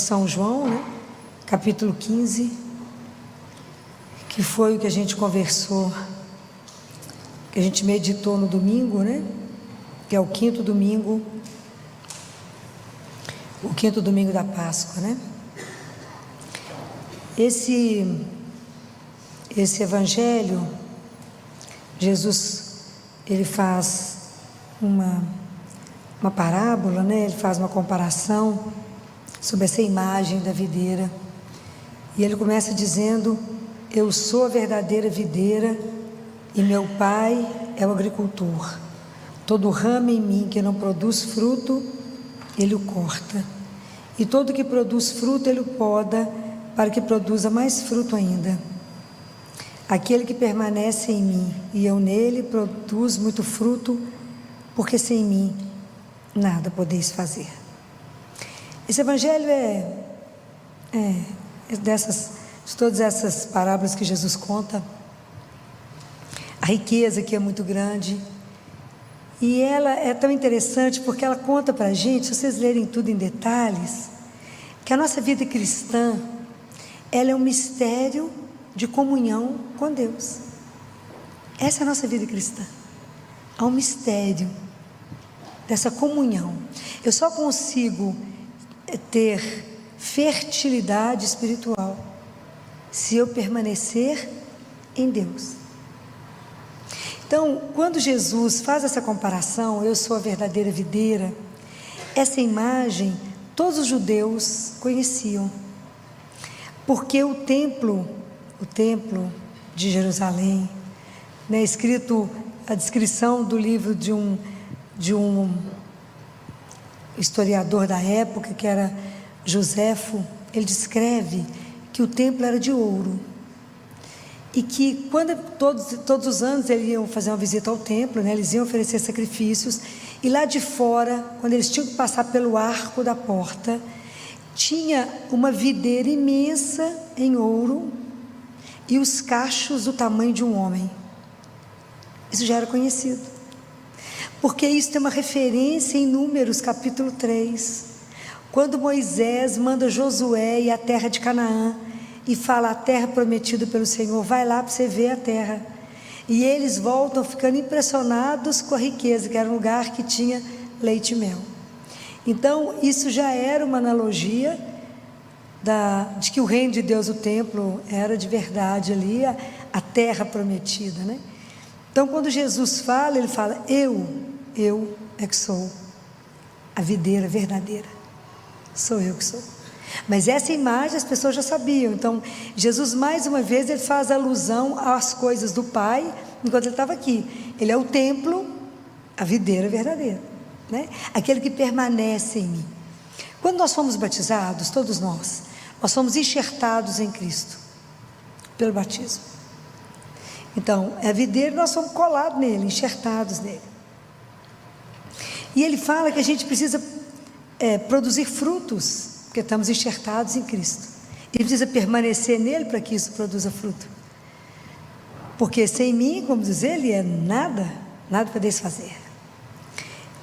São João, né? Capítulo 15, que foi o que a gente conversou, que a gente meditou no domingo, né? Que é o quinto domingo da Páscoa, né? Esse evangelho, Jesus, ele faz uma parábola, né? Ele faz uma comparação sobre essa imagem da videira. E ele começa dizendo: eu sou a verdadeira videira e meu pai é o agricultor. Todo ramo em mim que não produz fruto, ele o corta. E todo que produz fruto, ele o poda, para que produza mais fruto ainda. Aquele que permanece em mim e eu nele, produz muito fruto, porque sem mim nada podeis fazer. Esse evangelho de todas essas parábolas que Jesus conta, a riqueza que é muito grande. E ela é tão interessante porque ela conta para a gente, se vocês lerem tudo em detalhes, que a nossa vida cristã, ela é um mistério de comunhão com Deus. Essa é a nossa vida cristã. Há um mistério dessa comunhão. Eu só consigo ter fertilidade espiritual se eu permanecer em Deus. Então, quando Jesus faz essa comparação, eu sou a verdadeira videira, essa imagem todos os judeus conheciam, porque o templo de Jerusalém, né, escrito a descrição do livro de um historiador da época, que era Joséfo, ele descreve que o templo era de ouro. E que quando todos os anos eles iam fazer uma visita ao templo, né, eles iam oferecer sacrifícios, e lá de fora, quando eles tinham que passar pelo arco da porta, tinha uma videira imensa em ouro e os cachos do tamanho de um homem. Isso já era conhecido, porque isso tem uma referência em Números capítulo 3, quando Moisés manda Josué ir à terra de Canaã e fala: a terra prometida pelo Senhor, vai lá para você ver a terra. E eles voltam ficando impressionados com a riqueza, que era um lugar que tinha leite e mel. Então isso já era uma analogia de que o reino de Deus, o templo, era de verdade ali, a terra prometida, né? Então quando Jesus fala, ele fala: eu é que sou a videira verdadeira, sou eu que sou. Mas essa imagem as pessoas já sabiam. Então Jesus, mais uma vez, ele faz alusão às coisas do Pai enquanto ele estava aqui. Ele é o templo, a videira verdadeira, né? Aquele que permanece em mim. Quando nós fomos batizados, todos nós fomos enxertados em Cristo pelo batismo. Então é a videira, nós somos colados nele, enxertados nele. E ele fala que a gente precisa produzir frutos, porque estamos enxertados em Cristo. Ele precisa permanecer nele para que isso produza fruto. Porque sem mim, como diz ele, nada podeis fazer.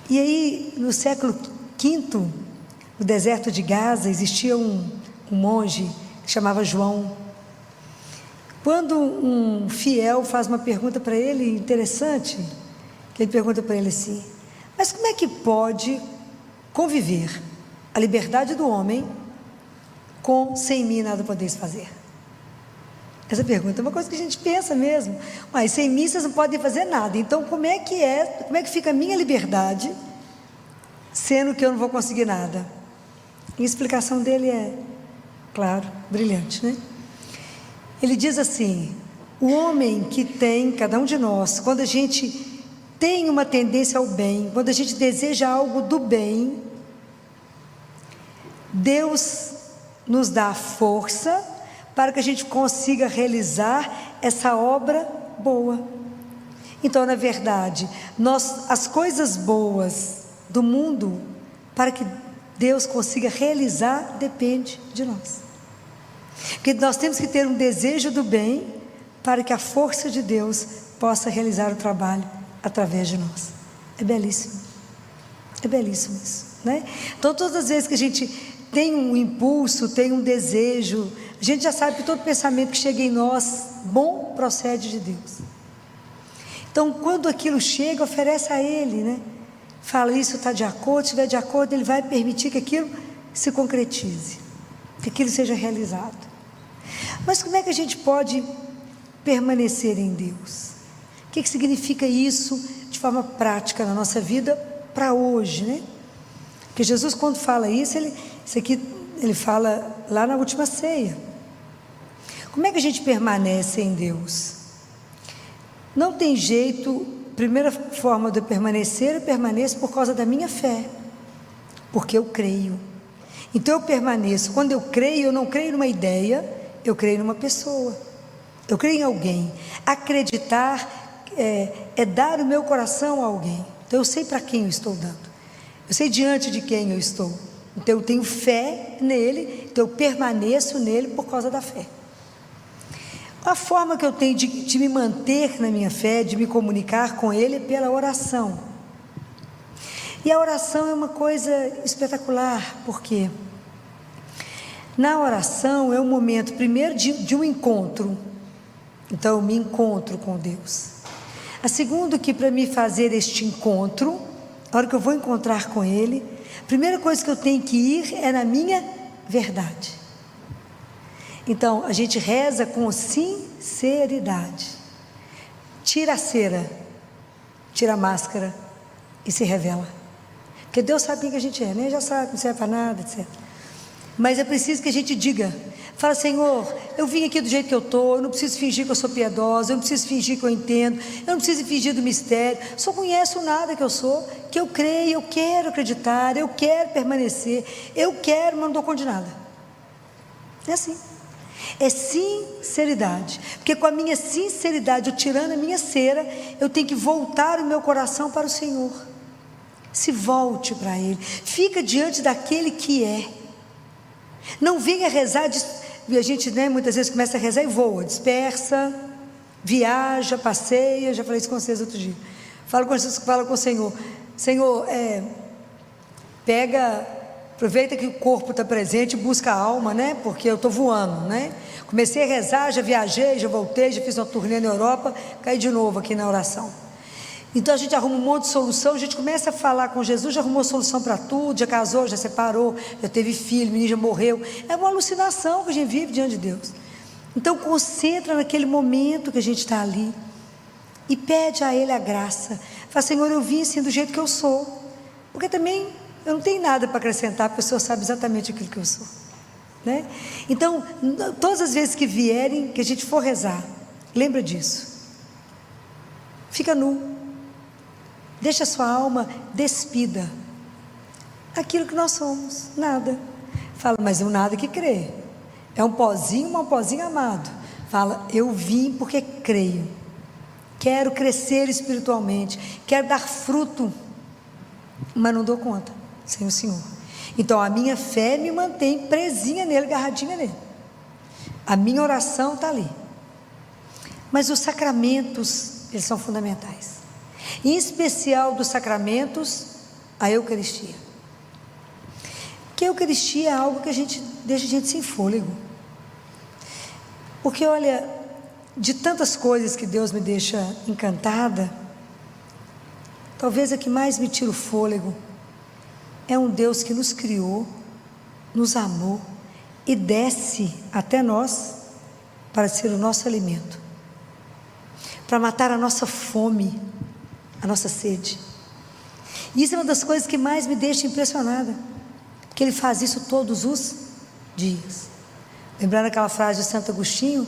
E aí, no século V, no deserto de Gaza, existia um monge que chamava João. Quando um fiel faz uma pergunta para ele interessante, que ele pergunta para ele assim: mas como é que pode conviver a liberdade do homem com sem mim nada podeis fazer? Essa pergunta é uma coisa que a gente pensa mesmo. Mas sem mim vocês não podem fazer nada. Então como é que fica a minha liberdade, sendo que eu não vou conseguir nada? E a explicação dele é, claro, brilhante, né? Ele diz assim: o homem que tem, cada um de nós, quando a gente tem uma tendência ao bem, quando a gente deseja algo do bem, Deus nos dá força para que a gente consiga realizar essa obra boa. Então, na verdade, as coisas boas do mundo, para que Deus consiga realizar, depende de nós. Porque nós temos que ter um desejo do bem para que a força de Deus possa realizar o trabalho através de nós. É belíssimo isso, né? Então todas as vezes que a gente tem um impulso, tem um desejo. A gente já sabe que todo pensamento que chega em nós, bom, procede de Deus. Então, quando aquilo chega, oferece a Ele, né? Fala, isso está de acordo, se estiver de acordo, Ele vai permitir que aquilo se concretize, que aquilo seja realizado. Mas como é que a gente pode permanecer em Deus? O que significa isso de forma prática na nossa vida para hoje, né? Porque Jesus, quando fala isso aqui ele fala lá na última ceia. Como é que a gente permanece em Deus? Não tem jeito. Primeira forma de eu permanecer, eu permaneço por causa da minha fé, porque eu creio. Então eu permaneço. Quando eu creio, eu não creio numa ideia, eu creio numa pessoa, eu creio em alguém. Acreditar é dar o meu coração a alguém. Então eu sei para quem eu estou dando, eu sei diante de quem eu estou. Então eu tenho fé nele, então eu permaneço nele por causa da fé. A forma que eu tenho de me manter na minha fé, de me comunicar com Ele, é pela oração. E a oração é uma coisa espetacular, porque na oração é um momento, primeiro, de um encontro. Então eu me encontro com Deus. A segunda, que para me fazer este encontro, a hora que eu vou encontrar com Ele, a primeira coisa que eu tenho que ir é na minha verdade. Então, a gente reza com sinceridade. Tira a cera, tira a máscara e se revela. Porque Deus sabe quem que a gente é, né? Já sabe, não serve para nada, etc. Mas é preciso que a gente diga. Fala, Senhor, eu vim aqui do jeito que eu estou, eu não preciso fingir que eu sou piedosa, eu não preciso fingir que eu entendo, eu não preciso fingir do mistério, só conheço nada que eu sou, que eu creio, eu quero acreditar, eu quero permanecer, eu quero, mas não dou conta de nada. É assim. É sinceridade, porque com a minha sinceridade, eu tirando a minha cera, eu tenho que voltar o meu coração para o Senhor. Se volte para Ele, fica diante daquele que é. Não venha rezar, a gente, né, muitas vezes começa a rezar e voa, dispersa, viaja, passeia. Já falei isso com vocês outro dia. Fala com o Senhor. Senhor, aproveita que o corpo está presente, busca a alma, né? Porque eu estou voando, né? Comecei a rezar, já viajei, já voltei, já fiz uma turnê na Europa, caí de novo aqui na oração. Então a gente arruma um monte de solução, a gente começa a falar com Jesus, já arrumou solução para tudo, já casou, já separou, já teve filho, o menino já morreu. É uma alucinação que a gente vive diante de Deus. Então concentra naquele momento que a gente está ali e pede a Ele a graça. Fala, Senhor, eu vim assim do jeito que eu sou, porque também eu não tenho nada para acrescentar, porque o Senhor sabe exatamente aquilo que eu sou, né? Então, todas as vezes que vierem, que a gente for rezar, lembra disso. Fica nu. Deixa a sua alma despida. Aquilo que nós somos, nada. Fala, mas é um nada que crê. É um pozinho amado. Fala, eu vim porque creio. Quero crescer espiritualmente. Quero dar fruto. Mas não dou conta sem o Senhor. Então a minha fé me mantém presinha nele, agarradinha nele. A minha oração está ali. Mas os sacramentos, eles são fundamentais. Em especial dos sacramentos, a Eucaristia. Porque a Eucaristia é algo que deixa a gente sem fôlego. Porque olha, de tantas coisas que Deus me deixa encantada, talvez a que mais me tira o fôlego é um Deus que nos criou, nos amou e desce até nós para ser o nosso alimento, para matar a nossa fome, a nossa sede. E isso é uma das coisas que mais me deixa impressionada, porque Ele faz isso todos os dias. Lembrando aquela frase de Santo Agostinho,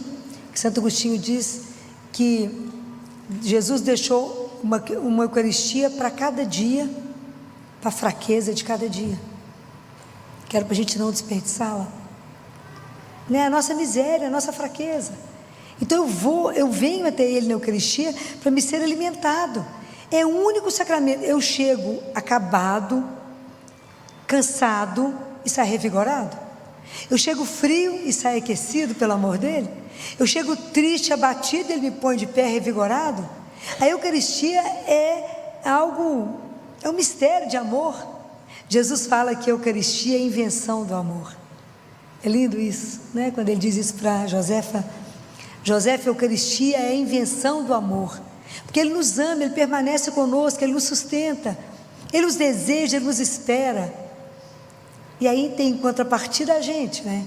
que Santo Agostinho diz que Jesus deixou uma Eucaristia para cada dia, para a fraqueza de cada dia, que era para a gente não desperdiçá-la, né? A nossa miséria, a nossa fraqueza. Então eu venho até Ele na Eucaristia para me ser alimentado. É o único sacramento. Eu chego acabado, cansado e saio revigorado. Eu chego frio e saio aquecido pelo amor dEle. Eu chego triste, abatido, Ele me põe de pé revigorado. A Eucaristia é um mistério de amor. Jesus fala que a Eucaristia é a invenção do amor. É lindo isso, né? Quando ele diz isso para Josefa: Josefa, a Eucaristia é a invenção do amor, porque Ele nos ama, Ele permanece conosco, Ele nos sustenta, Ele nos deseja, Ele nos espera. E aí tem em contrapartida a gente, né?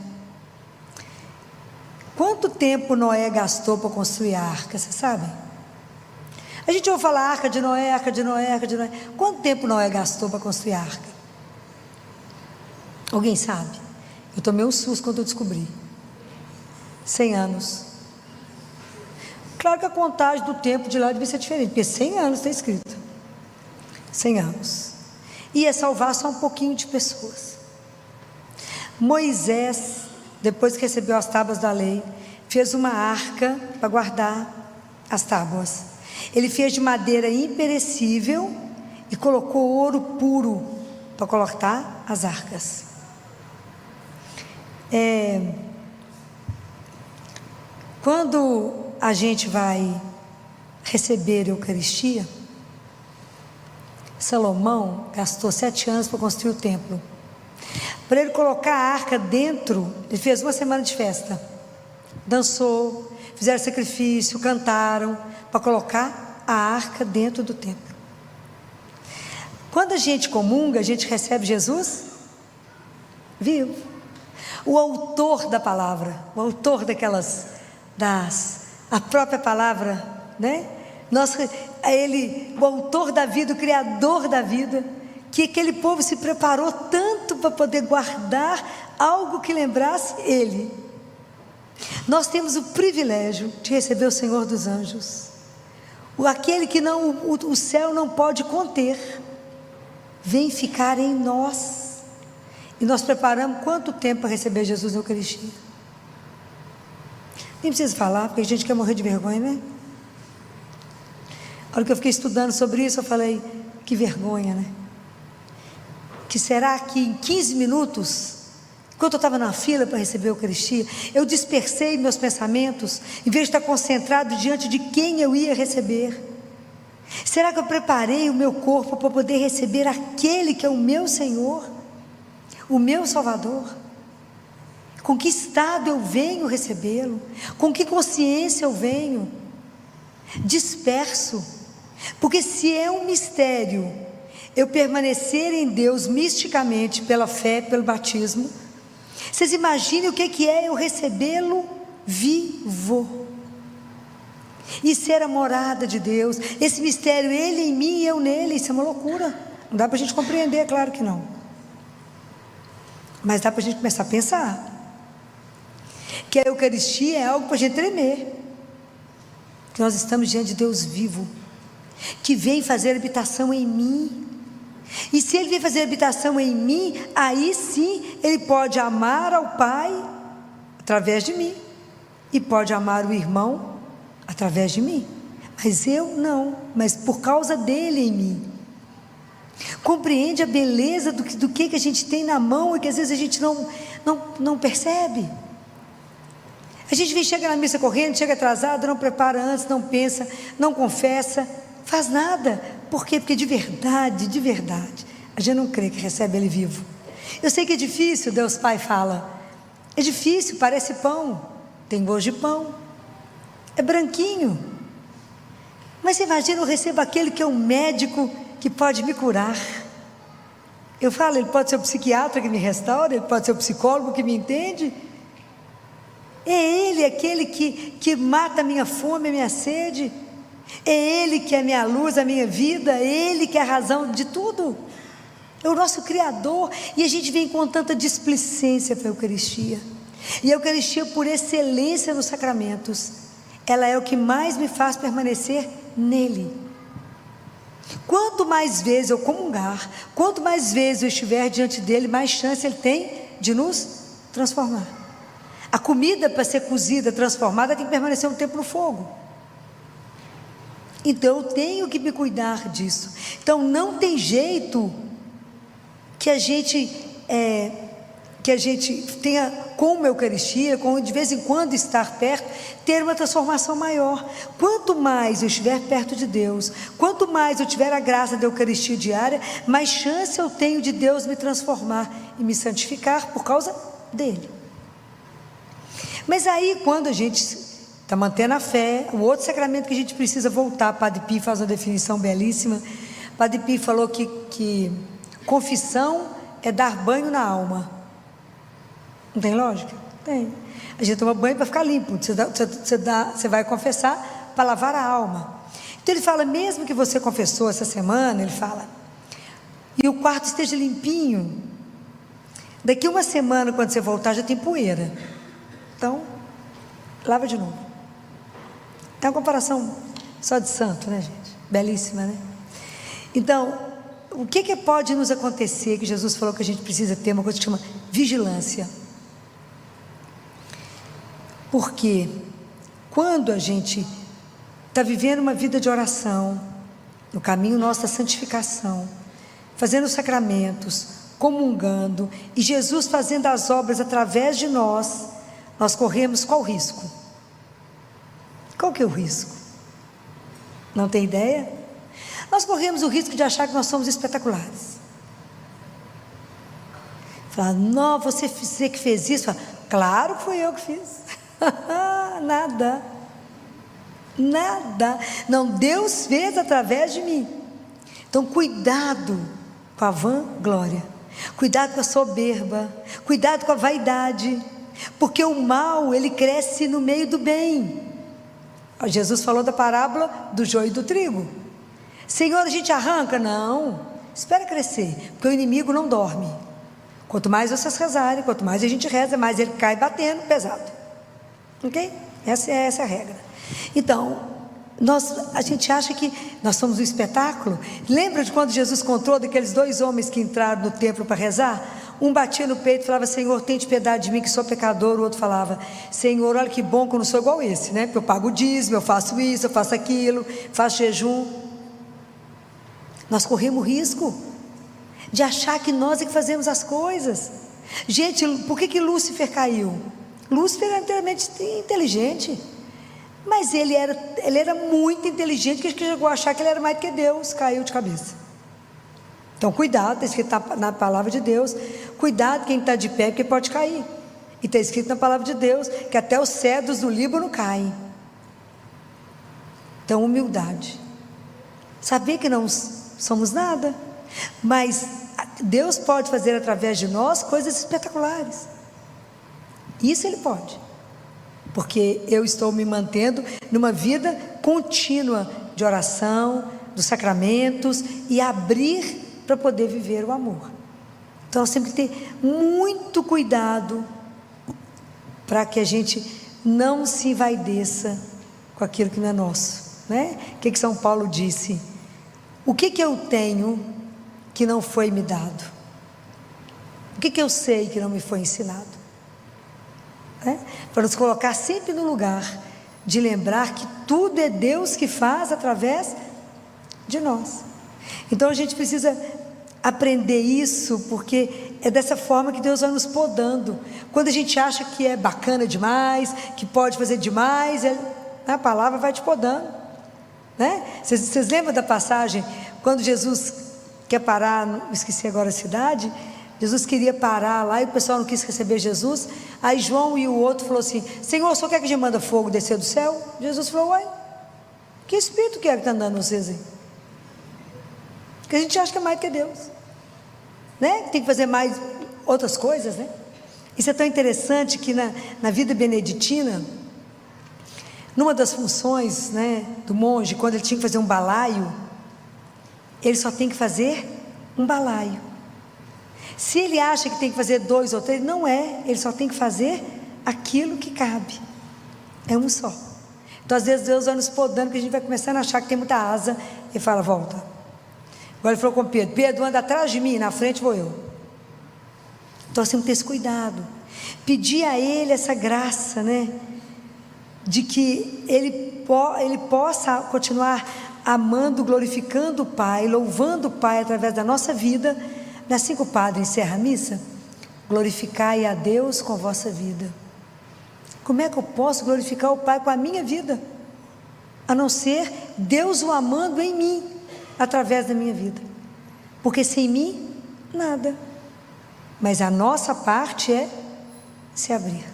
Quanto tempo Noé gastou para construir a arca, vocês sabem? A gente ouve falar arca de Noé, arca de Noé, arca de Noé. Quanto tempo Noé gastou para construir a arca? Alguém sabe? Eu tomei um susto quando eu descobri. 100 anos. Claro que a contagem do tempo de lá devia ser diferente, porque 100 anos está escrito. 100 anos. Ia salvar só um pouquinho de pessoas. Moisés, depois que recebeu as tábuas da lei, fez uma arca para guardar as tábuas. Ele fez de madeira imperecível e colocou ouro puro para colocar as arcas. Quando a gente vai receber a Eucaristia, Salomão gastou 7 anos para construir o templo. Para ele colocar a arca dentro, ele fez 1 semana de festa. Dançou, fizeram sacrifício, cantaram, para colocar a arca dentro do templo. Quando a gente comunga, a gente recebe Jesus vivo. O autor da palavra, o autor a própria palavra, né? Ele, o autor da vida, o criador da vida, que aquele povo se preparou tanto para poder guardar algo que lembrasse ele. Nós temos o privilégio de receber o Senhor dos anjos, aquele que o céu não pode conter, vem ficar em nós. E nós preparamos quanto tempo para receber Jesus na Eucaristia? Nem preciso falar, porque a gente quer morrer de vergonha, né? A hora que eu fiquei estudando sobre isso, eu falei: que vergonha, né? Que será que em 15 minutos, enquanto eu estava na fila para receber a Eucaristia, eu dispersei meus pensamentos, em vez de estar concentrado diante de quem eu ia receber? Será que eu preparei o meu corpo para poder receber aquele que é o meu Senhor, o meu Salvador? Com que estado eu venho recebê-lo? Com que consciência eu venho? Disperso. Porque se é um mistério eu permanecer em Deus misticamente pela fé, pelo batismo, vocês imaginem o que é eu recebê-lo vivo e ser a morada de Deus. Esse mistério, Ele em mim e eu nele, isso é uma loucura. Não dá para a gente compreender, claro que não, mas dá para a gente começar a pensar que a Eucaristia é algo para a gente tremer, que nós estamos diante de Deus vivo, que vem fazer habitação em mim. E se Ele vem fazer habitação em mim, aí sim Ele pode amar ao Pai através de mim, e pode amar o irmão através de mim, mas eu não, mas por causa dele em mim. Compreende a beleza do que a gente tem na mão e que às vezes a gente não percebe. A gente chega na missa correndo, chega atrasado, não prepara antes, não pensa, não confessa, faz nada. Por quê? Porque de verdade, a gente não crê que recebe Ele vivo. Eu sei que é difícil, Deus Pai fala, é difícil, parece pão, tem gosto de pão, é branquinho, mas você imagina, eu recebo aquele que é um médico que pode me curar. Eu falo, Ele pode ser o psiquiatra que me restaura, Ele pode ser o psicólogo que me entende. É Ele aquele que mata a minha fome, a minha sede. É Ele que é a minha luz, a minha vida. É Ele que é a razão de tudo. É o nosso Criador. E a gente vem com tanta displicência para a Eucaristia. E a Eucaristia, por excelência nos sacramentos, ela é o que mais me faz permanecer nele. Quanto mais vezes eu comungar, quanto mais vezes eu estiver diante dele, mais chance ele tem de nos transformar. A comida, para ser cozida, transformada, tem que permanecer um tempo no fogo. Então eu tenho que me cuidar disso. Então não tem jeito que a gente tenha com uma Eucaristia, com de vez em quando estar perto, ter uma transformação maior. Quanto mais eu estiver perto de Deus, quanto mais eu tiver a graça da Eucaristia diária, mais chance eu tenho de Deus me transformar e me santificar por causa dele. Mas aí, quando a gente está mantendo a fé, o outro sacramento que a gente precisa voltar, Padre Pio faz uma definição belíssima. Padre Pio falou que confissão é dar banho na alma. Não tem lógica? Tem. A gente toma banho para ficar limpo. Você vai confessar para lavar a alma. Então ele fala, mesmo que você confessou essa semana, ele fala, e o quarto esteja limpinho, daqui uma semana, quando você voltar, já tem poeira. Então, lava de novo. É uma comparação só de santo, né, gente? Belíssima, né? Então, o que pode nos acontecer, que Jesus falou que a gente precisa ter uma coisa que chama vigilância. Porque quando a gente está vivendo uma vida de oração, no caminho nosso da santificação, fazendo os sacramentos, comungando, e Jesus fazendo as obras através de nós, nós corremos qual risco? Qual que é o risco? Não tem ideia? Nós corremos o risco de achar que nós somos espetaculares. Falar, não, você que fez isso? Fala, claro que fui eu que fiz. Nada. Não, Deus fez através de mim. Então, cuidado com a vanglória, cuidado com a soberba, cuidado com a vaidade, porque o mal, ele cresce no meio do bem. Jesus falou da parábola do joio e do trigo. Senhor, a gente arranca? Não, espera crescer, porque o inimigo não dorme. Quanto mais vocês rezarem, quanto mais a gente reza, mais ele cai batendo pesado. Ok? Essa é a regra. Então, a gente acha que nós somos um espetáculo. Lembra de quando Jesus contou daqueles 2 homens que entraram no templo para rezar? Um batia no peito e falava, Senhor, tente piedade de mim que sou pecador. O outro falava, Senhor, olha que bom que eu não sou igual esse, né? Porque eu pago o dízimo, eu faço isso, eu faço aquilo, faço jejum. Nós corremos risco de achar que nós é que fazemos as coisas. Gente, por que Lúcifer caiu? Lúcifer era inteiramente inteligente, mas ele era muito inteligente, que chegou a achar que ele era mais do que Deus, caiu de cabeça. Então cuidado, está escrito na palavra de Deus, cuidado quem está de pé, porque pode cair. E está escrito na palavra de Deus que até os cedros do Líbano caem. Então, humildade, saber que não somos nada, mas Deus pode fazer através de nós coisas espetaculares. Isso Ele pode, porque eu estou me mantendo numa vida contínua de oração, dos sacramentos, e abrir para poder viver o amor. Então nós temos que ter muito cuidado para que a gente não se envaideça com aquilo que não é nosso, né? O que São Paulo disse? O que eu tenho que não foi me dado? O que eu sei que não me foi ensinado? Para nos colocar sempre no lugar de lembrar que tudo é Deus que faz através de nós. Então a gente precisa aprender isso, porque é dessa forma que Deus vai nos podando. Quando a gente acha que é bacana demais, que pode fazer demais, a palavra vai te podando, né? Vocês lembram da passagem quando Jesus quer parar, esqueci agora a cidade, Jesus queria parar lá e o pessoal não quis receber Jesus. Aí João e o outro falou assim: Senhor, o senhor quer que a gente manda fogo descer do céu? Jesus falou: uai, que espírito que é que está andando vocês aí? Porque a gente acha que é mais do que Deus, né? Tem que fazer mais outras coisas, né? Isso é tão interessante que na vida beneditina, numa das funções, né, do monge, quando ele tinha que fazer um balaio, ele só tem que fazer um balaio. Se ele acha que tem que fazer 2 ou 3, não é, ele só tem que fazer aquilo que cabe, é um só. Então às vezes Deus vai nos podando, que a gente vai começando a achar que tem muita asa, e fala: volta. Agora ele falou com Pedro: Pedro, anda atrás de mim, na frente vou eu. Então nós temos que ter esse cuidado, pedir a Ele essa graça, né, de que Ele possa continuar amando, glorificando o Pai, louvando o Pai através da nossa vida. Assim que o padre encerra a missa, glorificai a Deus com a vossa vida. Como é que eu posso glorificar o Pai com a minha vida? A não ser Deus o amando em mim, através da minha vida. Porque sem mim, nada. Mas a nossa parte é se abrir.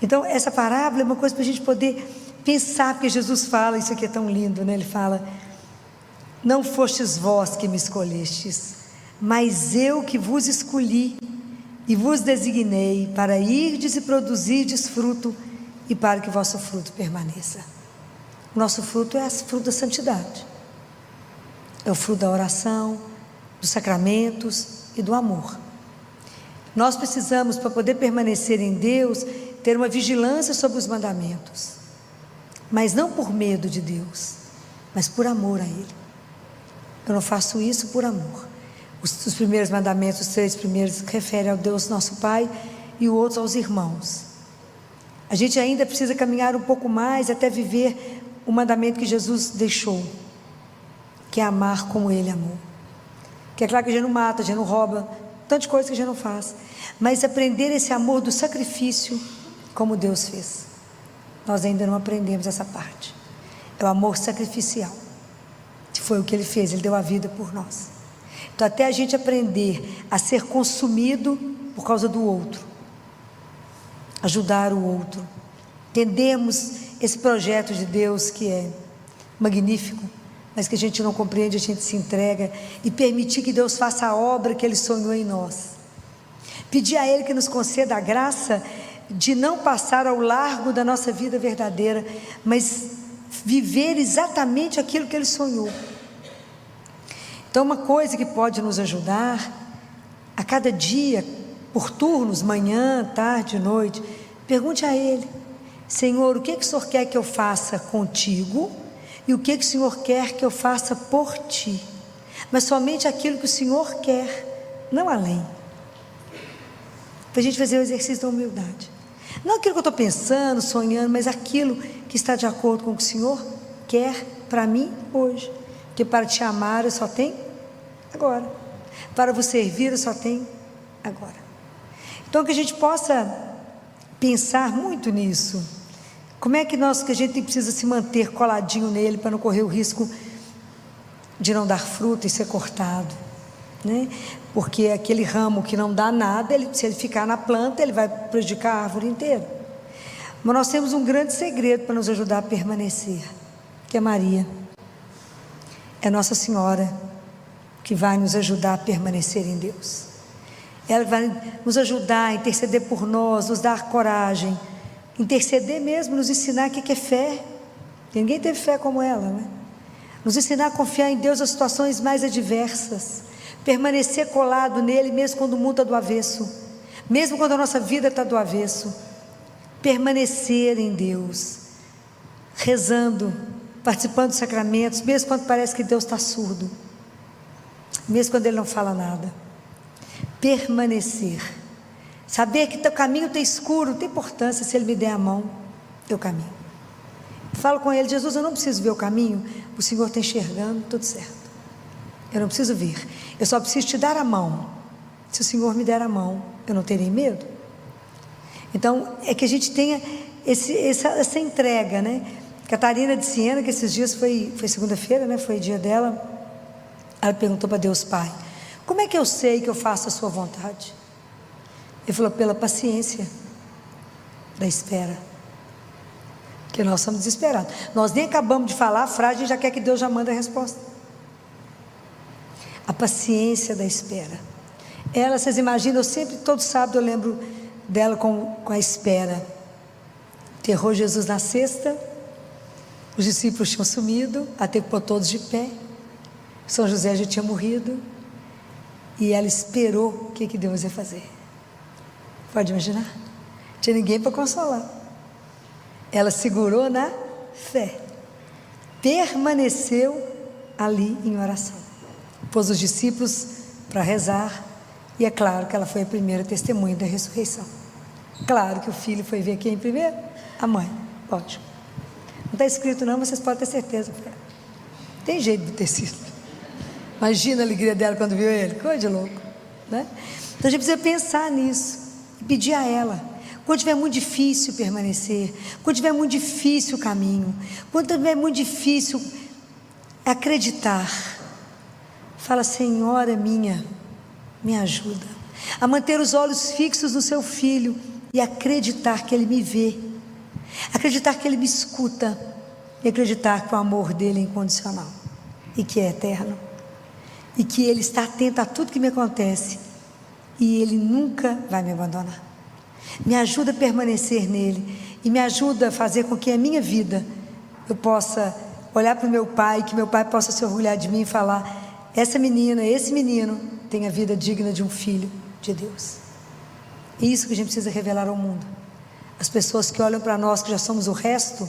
Então, essa parábola é uma coisa para a gente poder pensar, porque Jesus fala, isso aqui é tão lindo, né? Ele fala: não fostes vós que me escolhestes, mas eu que vos escolhi e vos designei para irdes e produzirdes fruto, e para que o vosso fruto permaneça. O nosso fruto é o fruto da santidade, é o fruto da oração, dos sacramentos e do amor. Nós precisamos, para poder permanecer em Deus, ter uma vigilância sobre os mandamentos, mas não por medo de Deus, mas por amor a Ele. Eu não faço isso por amor. Os primeiros mandamentos, os 3 primeiros, referem ao Deus nosso Pai, e o outro aos irmãos. A gente ainda precisa caminhar um pouco mais até viver o mandamento que Jesus deixou, que é amar como Ele amou. Que é claro que a gente não mata, a gente não rouba, tanta coisa que a gente não faz, mas aprender esse amor do sacrifício como Deus fez. Nós ainda não aprendemos essa parte. É o amor sacrificial, que foi o que Ele fez, Ele deu a vida por nós. Então, até a gente aprender a ser consumido por causa do outro, ajudar o outro, entendemos esse projeto de Deus que é magnífico, mas que a gente não compreende, a gente se entrega, e permitir que Deus faça a obra que Ele sonhou em nós. Pedir a Ele que nos conceda a graça de não passar ao largo da nossa vida verdadeira, mas viver exatamente aquilo que Ele sonhou. Então, uma coisa que pode nos ajudar, a cada dia, por turnos, manhã, tarde, noite, pergunte a Ele: Senhor, o que o Senhor quer que eu faça contigo? E o que o Senhor quer que eu faça por Ti? Mas somente aquilo que o Senhor quer, não além. Para a gente fazer o exercício da humildade. Não aquilo que eu estou pensando, sonhando, mas aquilo que está de acordo com o que o Senhor quer para mim hoje. Porque para Te amar eu só tenho agora. Para vos servir eu só tenho agora. Então, que a gente possa pensar muito nisso. Como é que a gente precisa se manter coladinho nele para não correr o risco de não dar fruto e ser cortado, né? Porque aquele ramo que não dá nada, se ele ficar na planta, ele vai prejudicar a árvore inteira. Mas nós temos um grande segredo para nos ajudar a permanecer, que é Maria. É Nossa Senhora que vai nos ajudar a permanecer em Deus. Ela vai nos ajudar a interceder por nós, nos dar coragem, interceder mesmo, nos ensinar o que é fé. Ninguém teve fé como ela, né? Nos ensinar a confiar em Deus nas situações mais adversas, permanecer colado nele mesmo quando o mundo está do avesso, mesmo quando a nossa vida está do avesso, permanecer em Deus, rezando, participando dos sacramentos, mesmo quando parece que Deus está surdo, mesmo quando Ele não fala nada. Permanecer, saber que o caminho está escuro, não tem importância, se Ele me der a mão, eu caminho. Falo com Ele: Jesus, eu não preciso ver o caminho, o Senhor está enxergando, tudo certo. Eu não preciso ver, eu só preciso Te dar a mão. Se o Senhor me der a mão, eu não terei medo. Então, é que a gente tenha essa entrega, né? Catarina de Siena, que esses dias foi segunda-feira, né? Foi dia dela. Ela perguntou para Deus Pai: como é que eu sei que eu faço a sua vontade? Ele falou: pela paciência da espera. Porque nós somos desesperados. Nós nem acabamos de falar a frase, a gente já quer que Deus já manda a resposta. A paciência da espera. Ela, vocês imaginam, eu sempre, todo sábado eu lembro dela com a espera. Enterrou Jesus na cesta, os discípulos tinham sumido, até que pôr todos de pé. São José já tinha morrido, e ela esperou o que Deus ia fazer. Pode imaginar? Não tinha ninguém para consolar. Ela segurou na fé, permaneceu ali em oração, pôs os discípulos para rezar, e é claro que ela foi a primeira testemunha da ressurreição. Claro que o filho foi ver quem primeiro? A mãe, lógico. Não está escrito não, mas vocês podem ter certeza. Tem jeito de ter sido. Imagina a alegria dela quando viu ele, coisa de louco, né? Então a gente precisa pensar nisso e pedir a ela. Quando tiver muito difícil permanecer, quando tiver muito difícil o caminho, quando tiver muito difícil acreditar, fala: Senhora minha, me ajuda a manter os olhos fixos no seu filho e acreditar que ele me vê, acreditar que ele me escuta e acreditar que o amor dele é incondicional e que é eterno e que ele está atento a tudo que me acontece e ele nunca vai me abandonar. Me ajuda a permanecer nele e me ajuda a fazer com que a minha vida eu possa olhar para o meu pai, que meu pai possa se orgulhar de mim e falar: essa menina, esse menino tem a vida digna de um filho de Deus. É isso que a gente precisa revelar ao mundo. As pessoas que olham para nós, que já somos o resto,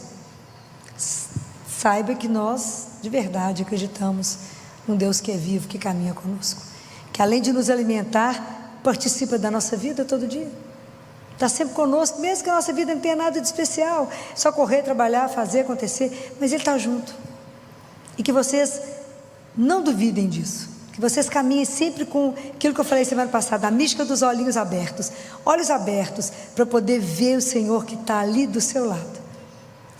saiba que nós de verdade acreditamos num Deus que é vivo, que caminha conosco, que além de nos alimentar, participa da nossa vida todo dia, está sempre conosco, mesmo que a nossa vida não tenha nada de especial, só correr, trabalhar, fazer acontecer, mas Ele está junto. E que vocês não duvidem disso, que vocês caminhem sempre com aquilo que eu falei semana passada, a mística dos olhos abertos para poder ver o Senhor que está ali do seu lado.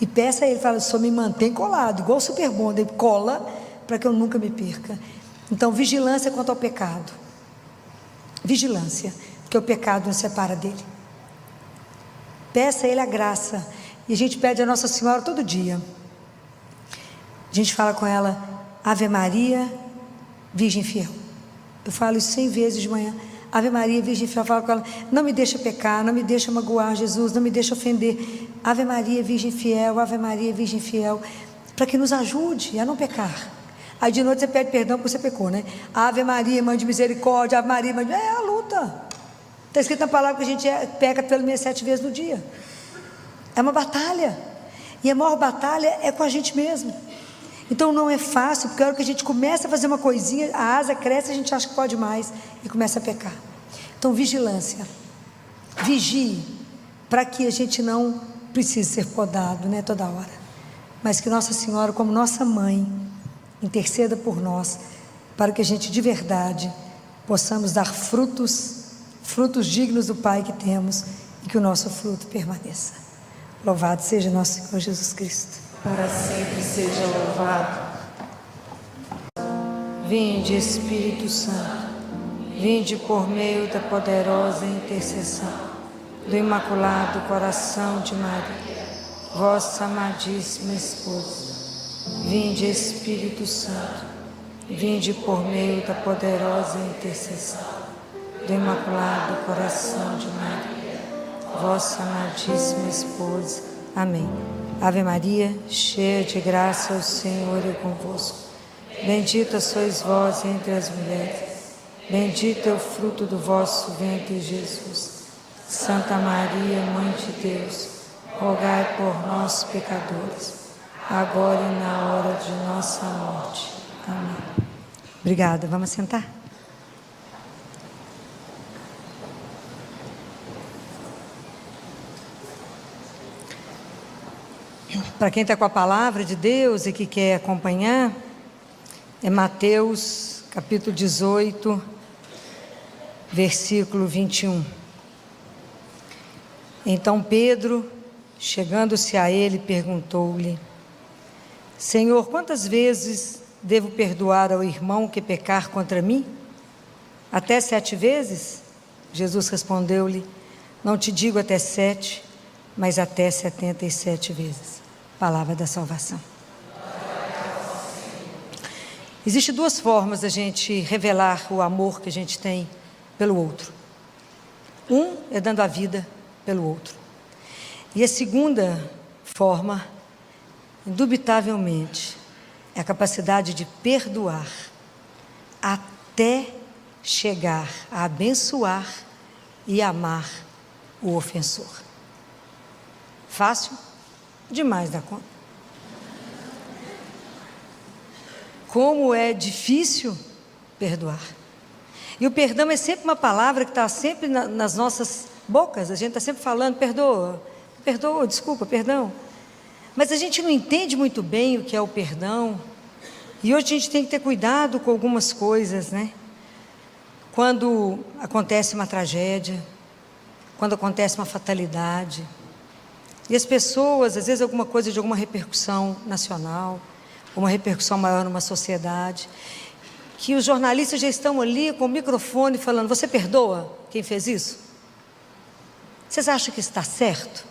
E peça a Ele, fala: só me mantém colado, igual o Super Bonder, cola para que eu nunca me perca. Então, vigilância quanto ao pecado, vigilância, porque o pecado nos separa dele. Peça a Ele a graça, e a gente pede a Nossa Senhora todo dia. A gente fala com ela: Ave Maria, Virgem Fiel. Eu falo isso 100 vezes de manhã. Ave Maria, Virgem Fiel. Eu falo com ela: não me deixa pecar, não me deixa magoar, Jesus, não me deixa ofender. Ave Maria, Virgem Fiel, Ave Maria, Virgem Fiel, para que nos ajude a não pecar. Aí de noite você pede perdão porque você pecou, né? Ave Maria, Mãe de Misericórdia, Ave Maria, Mãe de... É a luta. Está escrito na palavra que a gente peca pelo menos 7 vezes no dia. É uma batalha. E a maior batalha é com a gente mesmo. Então não é fácil, porque a hora que a gente começa a fazer uma coisinha, a asa cresce, a gente acha que pode mais e começa a pecar. Então, vigilância. Vigie, para que a gente não precise ser podado, né, toda hora. Mas que Nossa Senhora, como nossa mãe, interceda por nós, para que a gente de verdade possamos dar frutos dignos do Pai que temos, e que o nosso fruto permaneça. Louvado seja nosso Senhor Jesus Cristo. Para sempre seja louvado. Vinde, Espírito Santo, vinde por meio da poderosa intercessão do Imaculado Coração de Maria, vossa amadíssima esposa. Vinde, Espírito Santo, vinde por meio da poderosa intercessão do Imaculado Coração de Maria, vossa amadíssima esposa. Amém. Ave Maria, cheia de graça, o Senhor é convosco. Bendita sois vós entre as mulheres, bendito é o fruto do vosso ventre, Jesus. Santa Maria, Mãe de Deus, rogai por nós, pecadores, agora e na hora de nossa morte. Amém. Obrigada. Vamos sentar? Para quem está com a palavra de Deus e que quer acompanhar, é Mateus capítulo 18, versículo 21. Então Pedro, chegando-se a ele, perguntou-lhe: Senhor, quantas vezes devo perdoar ao irmão que pecar contra mim? Até 7 vezes? Jesus respondeu-lhe: não te digo até 7, mas até 77 vezes. Palavra da salvação. Existem 2 formas da gente revelar o amor que a gente tem pelo outro. Um é dando a vida pelo outro. E a segunda forma, indubitavelmente, é a capacidade de perdoar até chegar a abençoar e amar o ofensor. Fácil? Demais da conta. Como é difícil perdoar. E o perdão é sempre uma palavra que está sempre nas nossas bocas. A gente está sempre falando: perdoa, perdoa, desculpa, perdão. Mas a gente não entende muito bem o que é o perdão. E hoje a gente tem que ter cuidado com algumas coisas, né? quando acontece uma tragédia, quando acontece uma fatalidade, e as pessoas, às vezes alguma coisa de alguma repercussão nacional, uma repercussão maior numa sociedade, que os jornalistas já estão ali com o microfone falando: você perdoa quem fez isso? Vocês acham que está certo?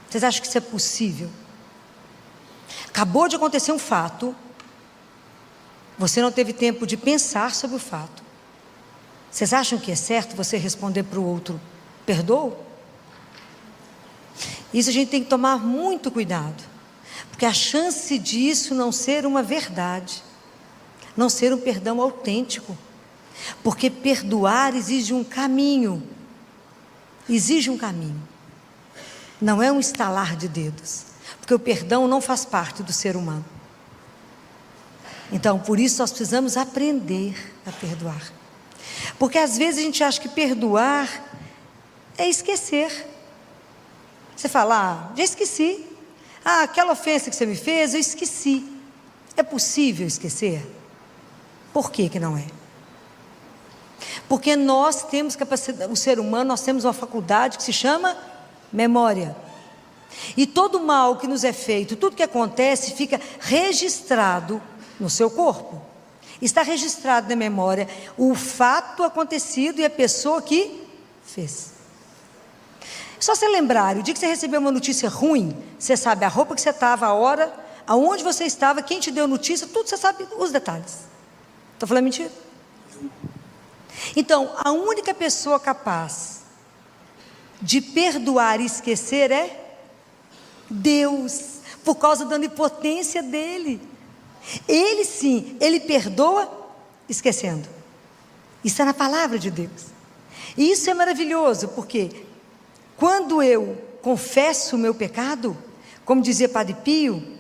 Vocês acham que isso é possível? Acabou de acontecer um fato, você não teve tempo de pensar sobre o fato. Vocês acham que é certo você responder para o outro: perdoa? Isso a gente tem que tomar muito cuidado, porque a chance disso não ser uma verdade, não ser um perdão autêntico, porque perdoar exige um caminho, não é um estalar de dedos, porque o perdão não faz parte do ser humano. Então, por isso nós precisamos aprender a perdoar, porque às vezes a gente acha que perdoar é esquecer. Você fala: já esqueci, aquela ofensa que você me fez, eu esqueci. É possível esquecer? Por que que não é? Porque nós temos capacidade, o ser humano, nós temos uma faculdade que se chama memória, e todo mal que nos é feito, tudo que acontece fica registrado no seu corpo, está registrado na memória o fato acontecido e a pessoa que fez. Só você lembrar, o dia que você recebeu uma notícia ruim, você sabe a roupa que você estava, a hora, aonde você estava, quem te deu notícia, tudo você sabe, os detalhes. Estou falando mentira? Então, a única pessoa capaz de perdoar e esquecer é Deus, por causa da onipotência dele. Ele sim, ele perdoa esquecendo. Isso é na palavra de Deus. E isso é maravilhoso, porque quando eu confesso o meu pecado, como dizia Padre Pio,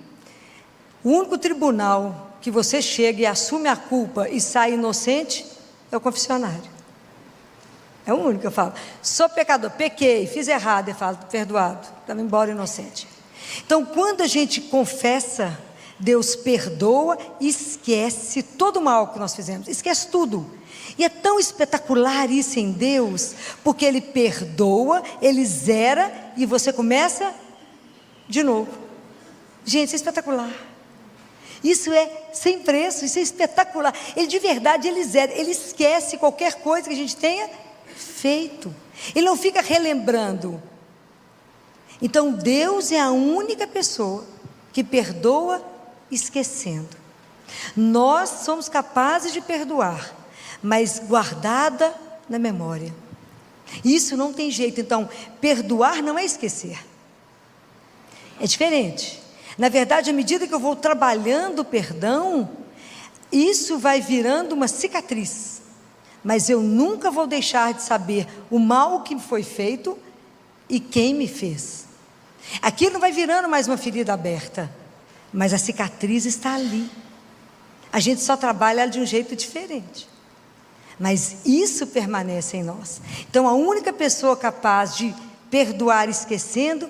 o único tribunal que você chega e assume a culpa e sai inocente é o confessionário. É o único que eu falo: sou pecador, pequei, fiz errado. Eu falo: perdoado, estava embora inocente. Então, quando a gente confessa, Deus perdoa e esquece todo o mal que nós fizemos, esquece tudo. E é tão espetacular isso em Deus, porque Ele perdoa, Ele zera e você começa de novo. Gente, isso é espetacular. Isso é sem preço, isso é espetacular. Ele de verdade, Ele zera, Ele esquece qualquer coisa que a gente tenha feito. Ele não fica relembrando. Então Deus é a única pessoa que perdoa esquecendo. Nós somos capazes de perdoar, mas guardada na memória. Isso não tem jeito. Então, perdoar não é esquecer. É diferente. Na verdade, à medida que eu vou trabalhando o perdão, isso vai virando uma cicatriz. Mas eu nunca vou deixar de saber o mal que foi feito e quem me fez. Aquilo vai virando mais uma ferida aberta, mas a cicatriz está ali. A gente só trabalha de um jeito diferente, mas isso permanece em nós. Então a única pessoa capaz de perdoar esquecendo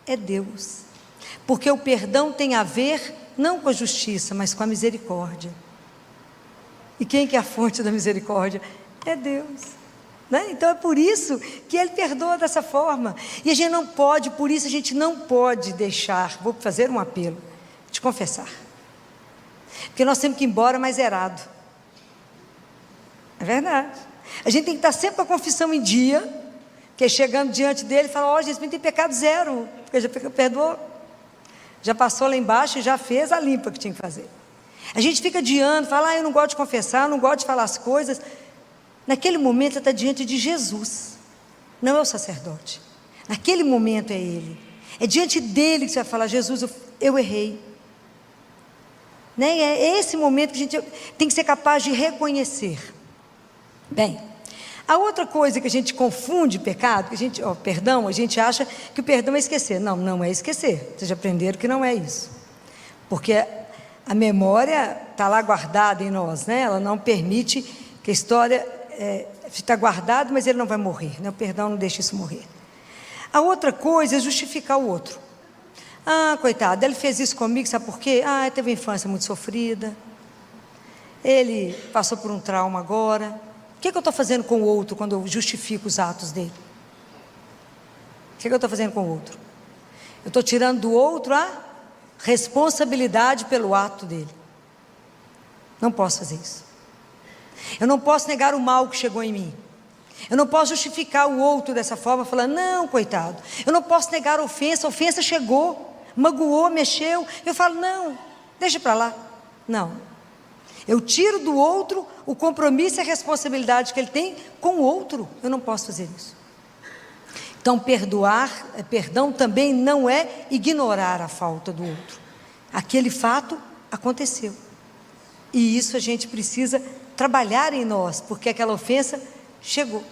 é Deus, porque o perdão tem a ver não com a justiça, mas com a misericórdia. E quem que é a fonte da misericórdia? É Deus, né? Então é por isso que Ele perdoa dessa forma. E a gente não pode, por isso a gente não pode deixar, vou fazer um apelo, te confessar, porque nós temos que ir embora mais zerado. É verdade. A gente tem que estar sempre com a confissão em dia, que chegando diante dele, fala: ó, Jesus, tem pecado zero, porque já perdoou, já passou lá embaixo e já fez a limpa que tinha que fazer. A gente fica adiando, fala: eu não gosto de confessar, eu não gosto de falar as coisas. Naquele momento você está diante de Jesus, não é o sacerdote. Naquele momento é Ele, é diante dele que você vai falar: Jesus, eu errei, né? É esse momento que a gente tem que ser capaz de reconhecer. Bem, a outra coisa que a gente confunde pecado, que a gente, perdão, a gente acha que o perdão é esquecer. Não, não é esquecer. Vocês já aprenderam que não é isso, porque a memória está lá guardada em nós, né? Ela não permite que a história está guardada, mas ele não vai morrer, né? O perdão não deixa isso morrer. A outra coisa é justificar o outro. Coitado, ele fez isso comigo, sabe por quê? Ele teve uma infância muito sofrida, ele passou por um trauma agora. O que eu estou fazendo com o outro quando eu justifico os atos dele? O que eu estou fazendo com o outro? Eu estou tirando do outro a responsabilidade pelo ato dele. Não posso fazer isso. Eu não posso negar o mal que chegou em mim. Eu não posso justificar o outro dessa forma, falando, não, coitado. Eu não posso negar a ofensa chegou, magoou, mexeu. Eu falo, não, deixa para lá. Não. Eu tiro do outro o compromisso e a responsabilidade que ele tem com o outro. Eu não posso fazer isso. Então, perdão também não é ignorar a falta do outro. Aquele fato aconteceu. E isso a gente precisa trabalhar em nós, porque aquela ofensa chegou,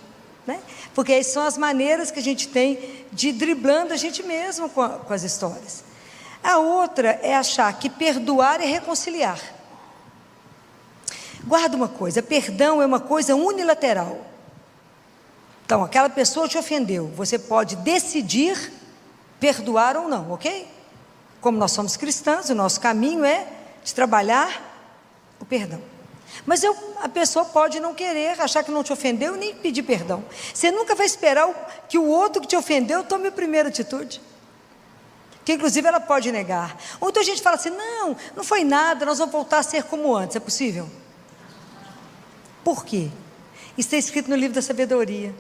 né? Porque essas são as maneiras que a gente tem de ir driblando a gente mesmo com as histórias. A outra é achar que perdoar é reconciliar. Guarda uma coisa, perdão é uma coisa unilateral. Então, aquela pessoa te ofendeu, você pode decidir perdoar ou não, ok? Como nós somos cristãos, o nosso caminho é de trabalhar o perdão. Mas a pessoa pode não querer, achar que não te ofendeu e nem pedir perdão. Você nunca vai esperar que o outro que te ofendeu tome a primeira atitude, que inclusive ela pode negar. Ou então a gente fala assim, não foi nada, nós vamos voltar a ser como antes. É possível? Por quê? Isso está escrito no livro da sabedoria.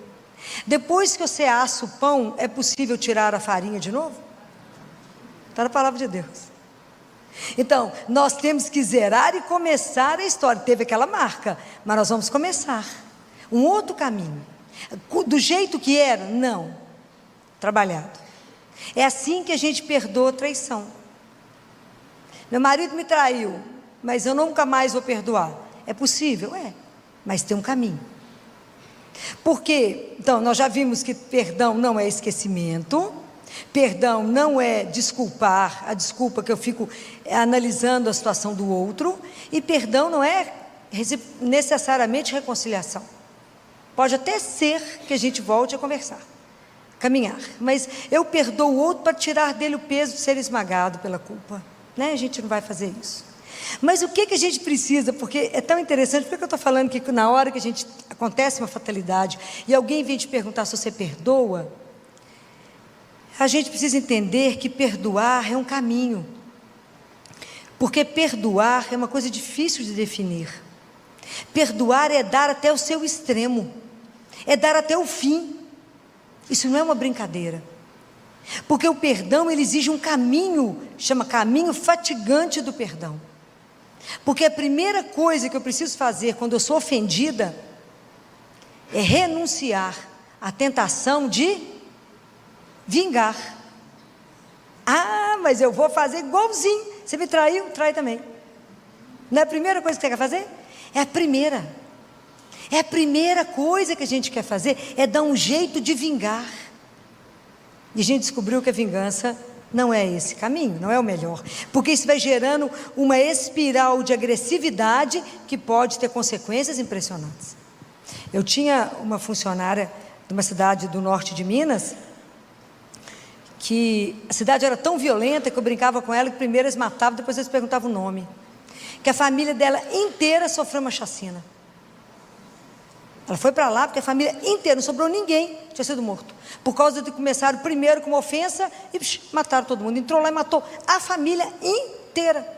Depois que você assa o pão, é possível tirar a farinha de novo? Está na palavra de Deus. Então, nós temos que zerar e começar a história. Teve aquela marca, mas nós vamos começar um outro caminho. Do jeito que era? Não. Trabalhado. É assim que a gente perdoa a traição. Meu marido me traiu, mas eu nunca mais vou perdoar. É possível? É, mas tem um caminho. Porque, então, nós já vimos que perdão não é esquecimento, perdão não é desculpar, a desculpa que eu fico analisando a situação do outro, e perdão não é necessariamente reconciliação. Pode até ser que a gente volte a conversar, caminhar, mas eu perdoo o outro para tirar dele o peso de ser esmagado pela culpa, né? A gente não vai fazer isso. Mas o que a gente precisa, porque é tão interessante, porque eu estou falando que na hora que acontece uma fatalidade e alguém vem te perguntar se você perdoa, a gente precisa entender que perdoar é um caminho, porque perdoar é uma coisa difícil de definir. Perdoar é dar até o seu extremo, é dar até o fim. Isso não é uma brincadeira, porque o perdão ele exige um caminho, chama caminho fatigante do perdão. Porque a primeira coisa que eu preciso fazer quando eu sou ofendida é renunciar à tentação de vingar. Mas eu vou fazer igualzinho. Você me traiu? Trai também. Não é a primeira coisa que você quer fazer? É a primeira. É a primeira coisa que a gente quer fazer, é dar um jeito de vingar. E a gente descobriu que a vingança não é esse caminho, não é o melhor, porque isso vai gerando uma espiral de agressividade que pode ter consequências impressionantes. Eu tinha uma funcionária de uma cidade do norte de Minas, que a cidade era tão violenta que eu brincava com ela que primeiro eles matavam, depois eles perguntavam o nome, que a família dela inteira sofreu uma chacina. Ela foi para lá porque a família inteira, não sobrou ninguém, tinha sido morto, por causa de começaram primeiro com uma ofensa e mataram todo mundo. Entrou lá e matou a família inteira,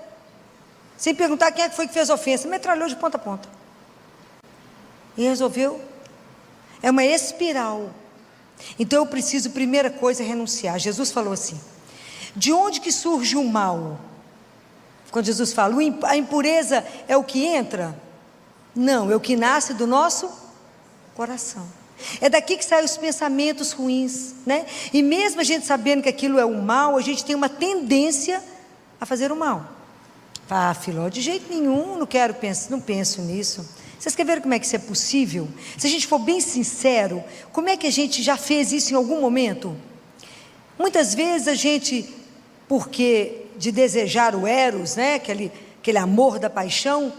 sem perguntar quem é que foi que fez a ofensa, metralhou de ponta a ponta e resolveu. É uma espiral. Então eu preciso, primeira coisa, renunciar. Jesus falou assim, de onde que surge o mal? Quando Jesus fala, a impureza é o que entra? Não, é o que nasce do nosso coração. É daqui que saem os pensamentos ruins, né? E mesmo a gente sabendo que aquilo é o mal, a gente tem uma tendência a fazer o mal. Filó, de jeito nenhum, não penso nisso. Vocês querem ver como é que isso é possível? Se a gente for bem sincero, como é que a gente já fez isso em algum momento? Muitas vezes a gente, porque de desejar o eros, né? Aquele amor da paixão,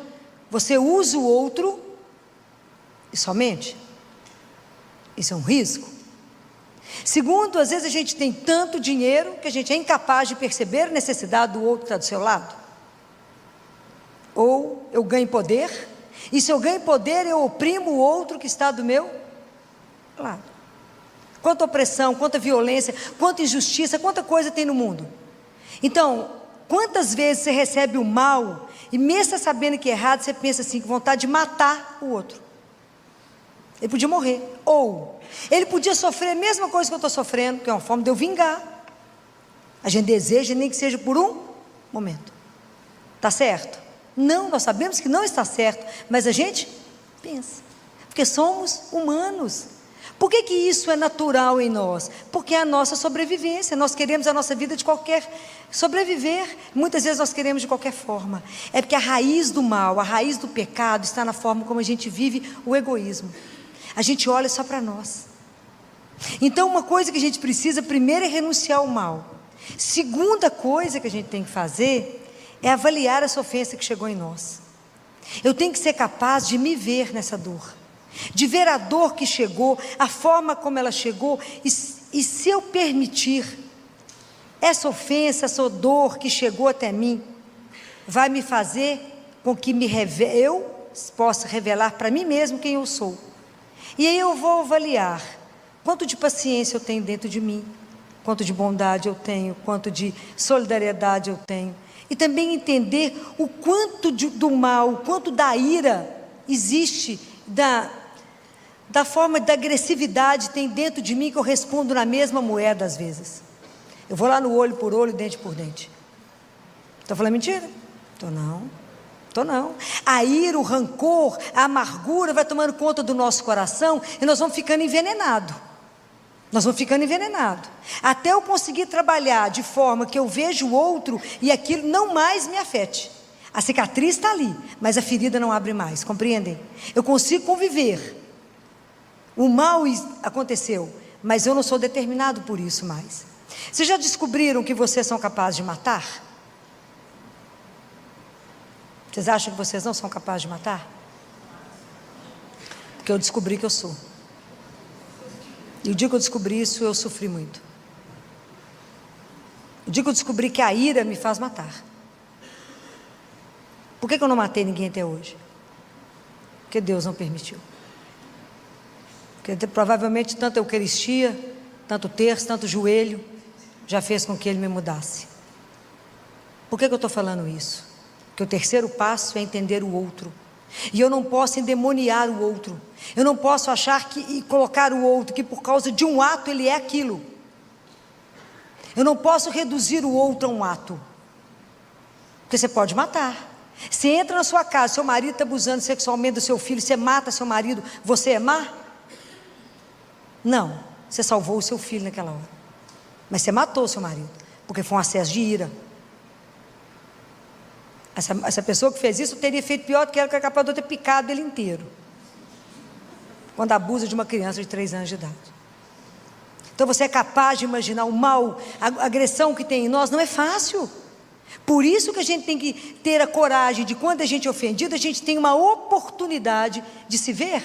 você usa o outro e somente. Isso é um risco. Segundo, às vezes a gente tem tanto dinheiro que a gente é incapaz de perceber a necessidade do outro que está do seu lado. Ou eu ganho poder E se eu ganho poder, eu oprimo o outro que está do meu lado. Quanta opressão, quanta violência, quanta injustiça, quanta coisa tem no mundo. Então, quantas vezes você recebe o mal, e mesmo sabendo que é errado, você pensa assim, com vontade de matar o outro. Ele podia morrer, ou ele podia sofrer a mesma coisa que eu estou sofrendo, que é uma forma de eu vingar. A gente deseja, nem que seja por um momento. Está certo? Não, nós sabemos que não está certo, mas a gente pensa, porque somos humanos. Por que que isso é natural em nós? Porque é a nossa sobrevivência, nós queremos a nossa vida de qualquer, sobreviver, muitas vezes nós queremos de qualquer forma. É porque a raiz do mal, a raiz do pecado está na forma como a gente vive o egoísmo. A gente olha só para nós. Então uma coisa que a gente precisa primeiro é renunciar ao mal. Segunda coisa que a gente tem que fazer é avaliar essa ofensa que chegou em nós. Eu tenho que ser capaz de me ver nessa dor, de ver a dor que chegou, a forma como ela chegou, e se eu permitir, essa ofensa, essa dor que chegou até mim, vai me fazer com que eu possa revelar para mim mesmo quem eu sou. E aí eu vou avaliar quanto de paciência eu tenho dentro de mim, quanto de bondade eu tenho, quanto de solidariedade eu tenho, e também entender o quanto do mal, o quanto da ira existe, da forma da agressividade tem dentro de mim, que eu respondo na mesma moeda às vezes. Eu vou lá no olho por olho, dente por dente. Estou falando mentira? Estou não. A ira, o rancor, a amargura vai tomando conta do nosso coração, e nós vamos ficando envenenados. Até eu conseguir trabalhar de forma que eu vejo o outro e aquilo não mais me afete. A cicatriz está ali, mas a ferida não abre mais, compreendem? Eu consigo conviver. O mal aconteceu, mas eu não sou determinado por isso mais. Vocês já descobriram que vocês são capazes de matar? Vocês acham que vocês não são capazes de matar? Porque eu descobri que eu sou. E o dia que eu descobri isso, eu sofri muito. O dia que eu descobri que a ira me faz matar. Por que eu não matei ninguém até hoje? Porque Deus não permitiu. Porque provavelmente tanta Eucaristia, tanto terço, tanto joelho, já fez com que Ele me mudasse. Por que eu estou falando isso? Porque o terceiro passo é entender o outro. E eu não posso endemoniar o outro. Eu não posso achar e colocar o outro, que por causa de um ato ele é aquilo. Eu não posso reduzir o outro a um ato. Porque você pode matar. Você entra na sua casa, seu marido está abusando sexualmente do seu filho, você mata seu marido, você é má? Não, você salvou o seu filho naquela hora. Mas você matou o seu marido, porque foi um acesso de ira. Essa pessoa que fez isso teria feito pior do que ela, que era capaz de ter picado ele inteiro, quando abusa de uma criança de 3 anos de idade. Então você é capaz de imaginar o mal, a agressão que tem em nós, não é fácil. Por isso que a gente tem que ter a coragem de, quando a gente é ofendido, a gente tem uma oportunidade de se ver.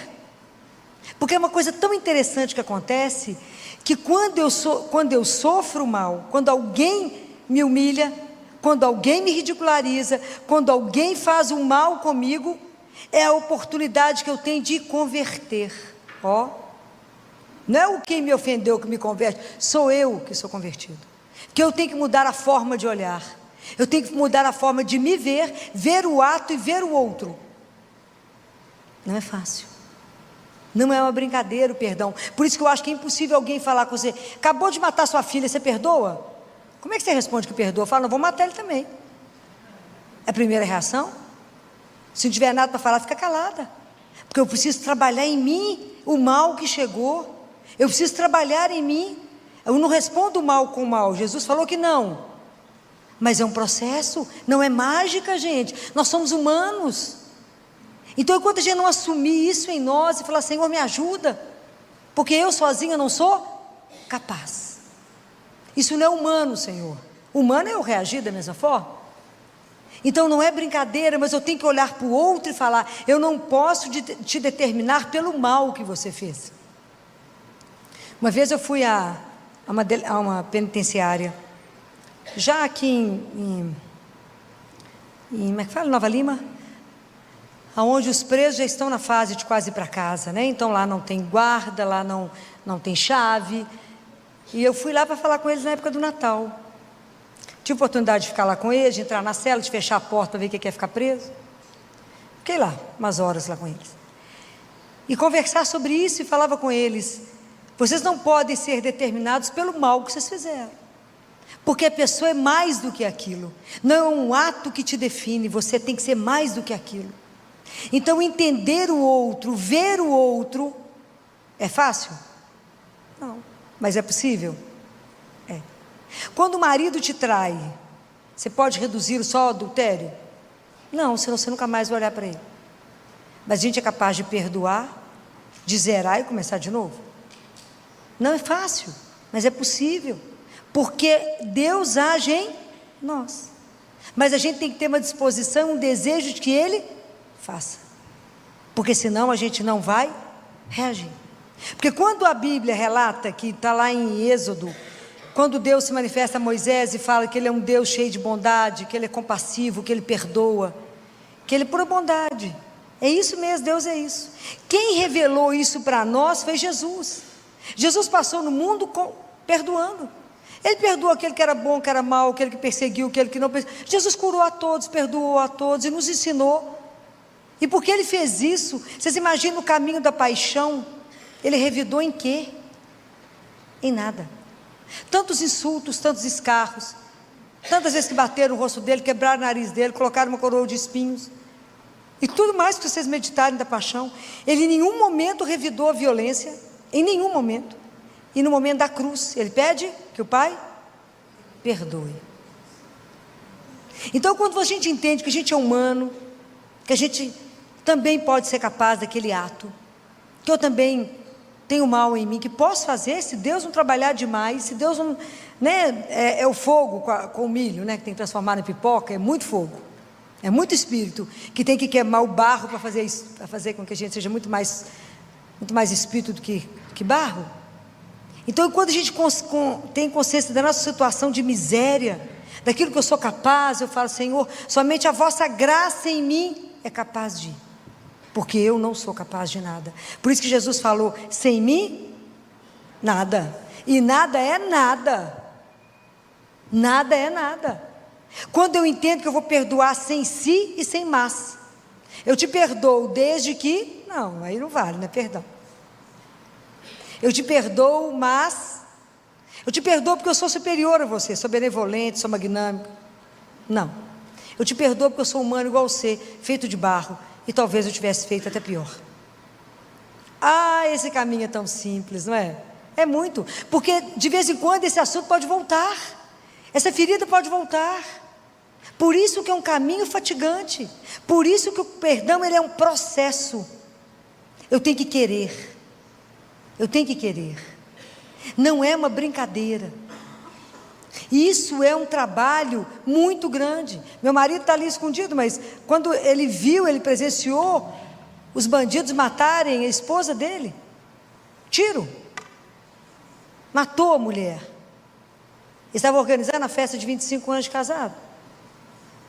Porque é uma coisa tão interessante que acontece, que quando eu sofro mal, quando alguém me humilha, quando alguém me ridiculariza, quando alguém faz um mal comigo, é a oportunidade que eu tenho de converter. Não é o quem me ofendeu que me converte, sou eu que sou convertido. Que eu tenho que mudar a forma de olhar, eu tenho que mudar a forma de me ver, ver o ato e ver o outro. Não é fácil. Não é uma brincadeira o perdão. Por isso que eu acho que é impossível alguém falar com você: acabou de matar sua filha, você perdoa? Como é que você responde que perdoa? Fala: não, vou matar ele também. É a primeira reação. Se não tiver nada para falar, fica calada. Porque eu preciso trabalhar em mim o mal que chegou. Eu preciso trabalhar em mim. Eu não respondo mal com mal. Jesus falou que não. Mas é um processo, não é mágica, gente. Nós somos humanos. Então, enquanto a gente não assumir isso em nós e falar: Senhor, me ajuda, porque eu sozinha não sou capaz. Isso não é humano, Senhor. Humano é eu reagir da mesma forma. Então não é brincadeira, mas eu tenho que olhar para o outro e falar: eu não posso te determinar pelo mal que você fez. Uma vez eu fui a uma penitenciária, já aqui como é que fala? Nova Lima? onde os presos já estão na fase de quase ir para casa, né? Então lá não tem guarda, lá não tem chave. E eu fui lá para falar com eles na época do Natal. Tive oportunidade de ficar lá com eles, de entrar na cela, de fechar a porta para ver o que é ficar preso. Fiquei lá, umas horas lá com eles. E conversar sobre isso, e falava com eles: vocês não podem ser determinados pelo mal que vocês fizeram. Porque a pessoa é mais do que aquilo. Não é um ato que te define, você tem que ser mais do que aquilo. Então entender o outro, ver o outro, é fácil? Não. Mas é possível? É. Quando o marido te trai, você pode reduzi-lo só ao adultério? Não, senão você nunca mais vai olhar para ele. Mas a gente é capaz de perdoar, de zerar e começar de novo? Não é fácil, mas é possível. Porque Deus age em nós. Mas a gente tem que ter uma disposição, um desejo de que Ele faça. Porque senão a gente não vai reagir. Porque quando a Bíblia relata, que está lá em Êxodo, quando Deus se manifesta a Moisés e fala que Ele é um Deus cheio de bondade, que Ele é compassivo, que Ele perdoa, que Ele é pura bondade. É isso mesmo, Deus é isso. Quem revelou isso para nós foi Jesus. Jesus passou no mundo perdoando. Ele perdoou aquele que era bom, que era mau, aquele que perseguiu, aquele que não perseguiu. Jesus curou a todos, perdoou a todos e nos ensinou. E porque Ele fez isso, vocês imaginam o caminho da paixão? Ele revidou em quê? Em nada. Tantos insultos, tantos escarros, tantas vezes que bateram o rosto dele, quebraram o nariz dele, colocaram uma coroa de espinhos, e tudo mais que vocês meditarem da paixão. Ele em nenhum momento revidou a violência, em nenhum momento. E no momento da cruz, Ele pede que o Pai perdoe. Então quando a gente entende que a gente é humano, que a gente também pode ser capaz daquele ato, que eu também tenho mal em mim, que posso fazer, se Deus não trabalhar demais, se Deus não, né, é o fogo com o milho, né, que tem que transformar na pipoca, é muito fogo, é muito espírito, que tem que queimar o barro para fazer isso, para fazer com que a gente seja muito mais espírito do que barro. Então quando a gente tem consciência da nossa situação de miséria, daquilo que eu sou capaz, eu falo: Senhor, somente a vossa graça em mim é capaz de ir, porque eu não sou capaz de nada. Por isso que Jesus falou: sem mim, nada. E nada é nada. Nada é nada. Quando eu entendo que eu vou perdoar sem si e sem mas. Eu te perdoo desde que... Não, aí não vale, né? Perdão. Eu te perdoo, mas... Eu te perdoo porque eu sou superior a você, sou benevolente, sou magnânimo. Não. Eu te perdoo porque eu sou humano igual você, feito de barro. E talvez eu tivesse feito até pior. Esse caminho é tão simples, não é? É muito, porque de vez em quando esse assunto pode voltar, essa ferida pode voltar. Por isso que é um caminho fatigante, por isso que o perdão, ele é um processo. Eu tenho que querer, não é uma brincadeira. Isso é um trabalho muito grande. Meu marido está ali escondido, mas quando ele viu, ele presenciou os bandidos matarem a esposa dele, tiro, matou a mulher. Ele estava organizando a festa de 25 anos de casado.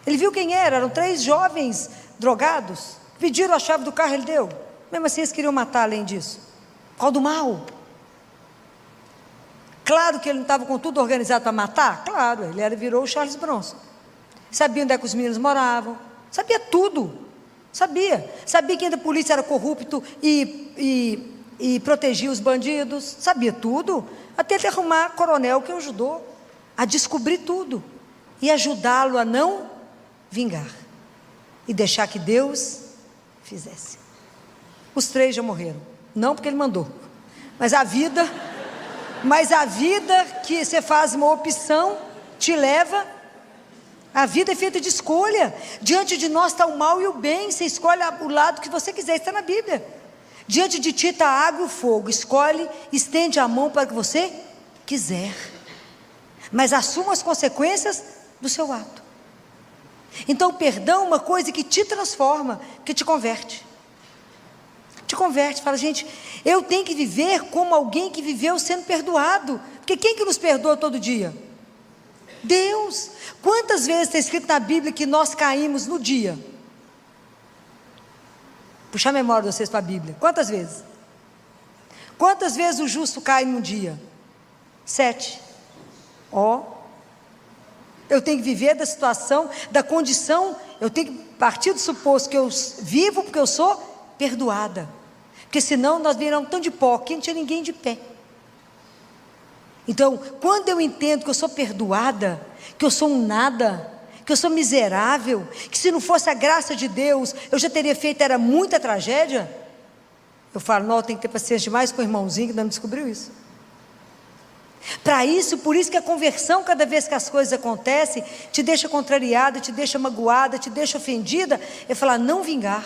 Ele viu quem eram 3 jovens drogados, pediram a chave do carro, ele deu. Mesmo assim eles queriam matar além disso, por causa do mal. Claro que ele não estava com tudo organizado para matar, claro, ele virou o Charles Bronson. Sabia onde é que os meninos moravam, sabia tudo, sabia que ainda a polícia era corrupto e protegia os bandidos, sabia tudo, até ele arrumar coronel que o ajudou a descobrir tudo e ajudá-lo a não vingar e deixar que Deus fizesse. Os 3 já morreram, não porque ele mandou, mas a vida que você faz uma opção te leva. A vida é feita de escolha. Diante de nós está o mal e o bem, você escolhe o lado que você quiser, está na Bíblia. Diante de ti está a água e o fogo, escolhe, estende a mão para o que você quiser, mas assuma as consequências do seu ato. Então o perdão é uma coisa que te transforma, que te converte, fala: gente, eu tenho que viver como alguém que viveu sendo perdoado, porque quem que nos perdoa todo dia? Deus. Quantas vezes está escrito na Bíblia que nós caímos no dia? Puxar a memória de vocês para a Bíblia. Quantas vezes? Quantas vezes o justo cai num dia? 7. Eu tenho que viver da situação, da condição, eu tenho que partir do suposto que eu vivo porque eu sou perdoada. Porque senão nós viramos tão de pó, que não tinha ninguém de pé. Então, quando eu entendo que eu sou perdoada, que eu sou um nada, que eu sou miserável, que se não fosse a graça de Deus, eu já teria feito, era muita tragédia, eu falo, não, tem que ter paciência demais com o irmãozinho que ainda não descobriu isso. Para isso, por isso que a conversão, cada vez que as coisas acontecem, te deixa contrariada, te deixa magoada, te deixa ofendida, é falar, não vingar,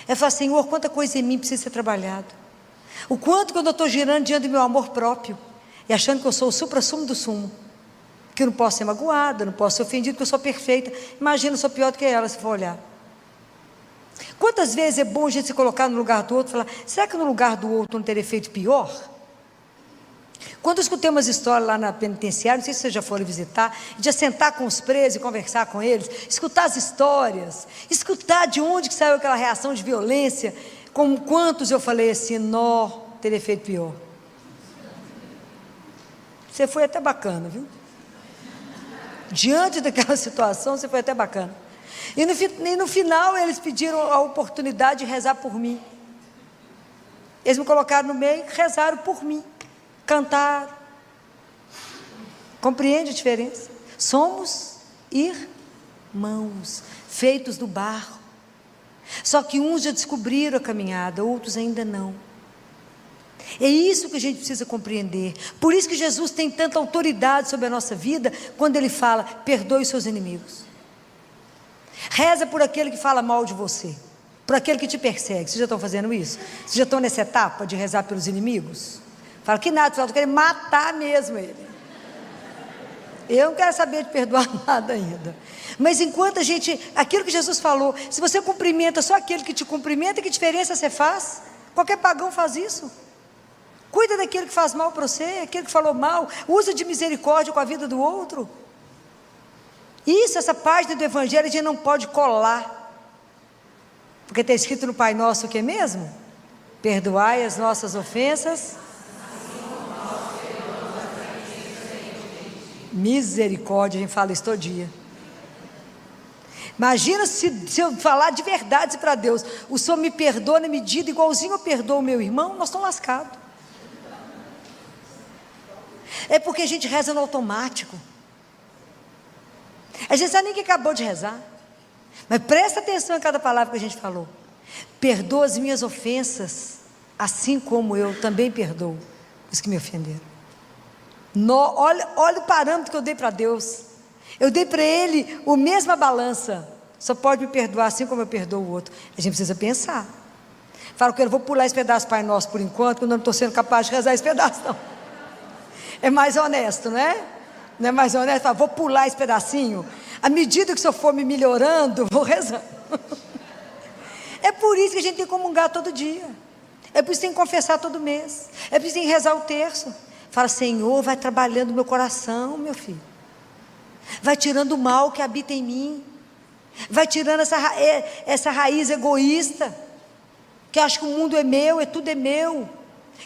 é falar, Senhor, quanta coisa em mim precisa ser trabalhado, o quanto quando eu estou girando diante do meu amor próprio, e achando que eu sou o supra-sumo do sumo, que eu não posso ser magoada, não posso ser ofendida, porque eu sou perfeita, imagina, eu sou pior do que ela, se for olhar. Quantas vezes é bom a gente se colocar no lugar do outro e falar, será que no lugar do outro não teria feito pior? Quando eu escutei umas histórias lá na penitenciária, não sei se vocês já foram visitar, de sentar com os presos e conversar com eles, escutar as histórias, escutar de onde que saiu aquela reação de violência, com quantos eu falei assim, nó, teria feito pior. Você foi até bacana, viu? Diante daquela situação, você foi até bacana. E no final, eles pediram a oportunidade de rezar por mim. Eles me colocaram no meio, rezaram por mim. Cantaram. Compreende a diferença? Somos irmãos, feitos do barro. Só que uns já descobriram a caminhada, outros ainda não. É isso que a gente precisa compreender. Por isso que Jesus tem tanta autoridade sobre a nossa vida, quando Ele fala, perdoe os seus inimigos. Reza por aquele que fala mal de você, por aquele que te persegue. Vocês já estão fazendo isso? Vocês já estão nessa etapa de rezar pelos inimigos? Fala que nada, eu quero matar mesmo ele. Eu não quero saber de perdoar nada ainda. Mas enquanto a gente, aquilo que Jesus falou, se você cumprimenta só aquele que te cumprimenta, que diferença você faz? Qualquer pagão faz isso. Cuida daquele que faz mal para você, aquele que falou mal, usa de misericórdia com a vida do outro. Isso, essa página do Evangelho a gente não pode colar, porque está escrito no Pai Nosso o que mesmo? Perdoai as nossas ofensas. Misericórdia, a gente fala isso todo dia. Imagina se eu falar de verdade para Deus, o Senhor me perdoa na medida igualzinho eu perdoo o meu irmão, nós estamos lascados. É porque a gente reza no automático. A gente sabe nem que acabou de rezar, mas presta atenção em cada palavra que a gente falou. Perdoa as minhas ofensas, assim como eu também perdoo os que me ofenderam. Olha o parâmetro que eu dei para Deus. Eu dei para Ele a mesma balança. Só pode me perdoar assim como eu perdoo o outro. A gente precisa pensar. Fala que eu vou pular esse pedaço Pai Nosso por enquanto, quando eu não estou sendo capaz de rezar esse pedaço, não. É mais honesto, não é? Não é mais honesto? Fala, vou pular esse pedacinho. À medida que o Senhor for me melhorando, vou rezando. É por isso que a gente tem que comungar todo dia. É por isso que tem que confessar todo mês. É por isso que tem que rezar o terço. Fala, Senhor, vai trabalhando o meu coração, meu filho. Vai tirando o mal que habita em mim. Vai tirando essa raiz egoísta, que acha que o mundo é meu, tudo é meu.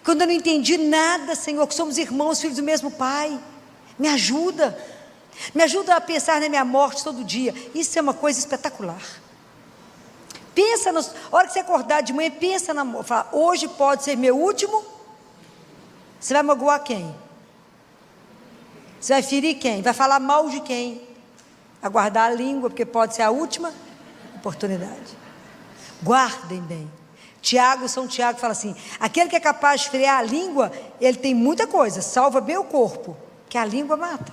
Quando eu não entendi nada, Senhor, que somos irmãos, filhos do mesmo Pai. Me ajuda a pensar na minha morte todo dia. Isso é uma coisa espetacular. Pensa, a hora que você acordar de manhã, pensa na morte. Fala, hoje pode ser meu último. Você vai magoar quem? Você vai ferir quem? Vai falar mal de quem? Aguardar a língua, porque pode ser a última oportunidade. Guardem bem. São Tiago fala assim, aquele que é capaz de frear a língua, ele tem muita coisa, salva bem o corpo, que a língua mata.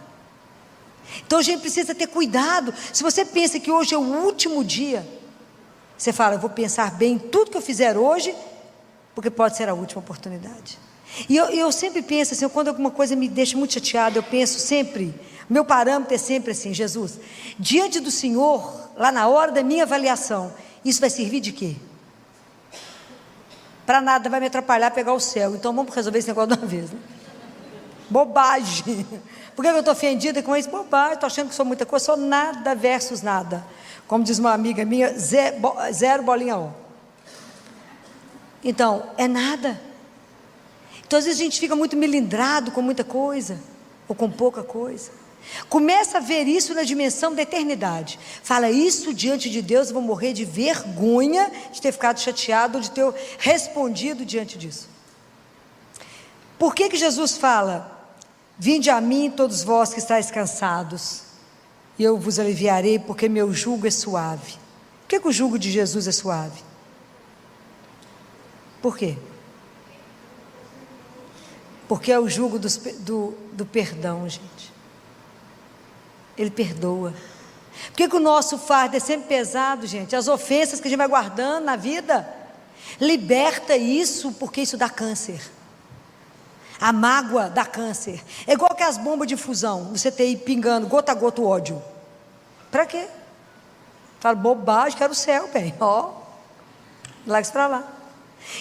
Então a gente precisa ter cuidado. Se você pensa que hoje é o último dia, você fala, eu vou pensar bem em tudo que eu fizer hoje, porque pode ser a última oportunidade. E eu sempre penso assim, quando alguma coisa me deixa muito chateada, eu penso sempre, meu parâmetro é sempre assim, Jesus, diante do Senhor, lá na hora da minha avaliação, isso vai servir de quê? Para nada, vai me atrapalhar a pegar o céu. Então vamos resolver esse negócio de uma vez, né? Bobagem. Por que eu estou ofendida com isso? Bobagem, estou achando que sou muita coisa, sou nada versus nada. Como diz uma amiga minha, zero bolinha ó. Então, é nada. Então, às vezes a gente fica muito melindrado com muita coisa, ou com pouca coisa. Começa a ver isso na dimensão da eternidade. Fala isso diante de Deus, eu vou morrer de vergonha de ter ficado chateado, de ter respondido diante disso. Por que Jesus fala: vinde a mim todos vós que estáis cansados, e eu vos aliviarei, porque meu jugo é suave? Por que o jugo de Jesus é suave? Por quê? Porque é o jugo do perdão, gente. Ele perdoa. Por que o nosso fardo é sempre pesado, gente? As ofensas que a gente vai guardando na vida, liberta isso, porque isso dá câncer. A mágoa dá câncer. É igual que as bombas de infusão, você tem aí pingando gota a gota o ódio. Para quê? Fala bobagem, quero o céu, bem. Ó, larga isso para lá.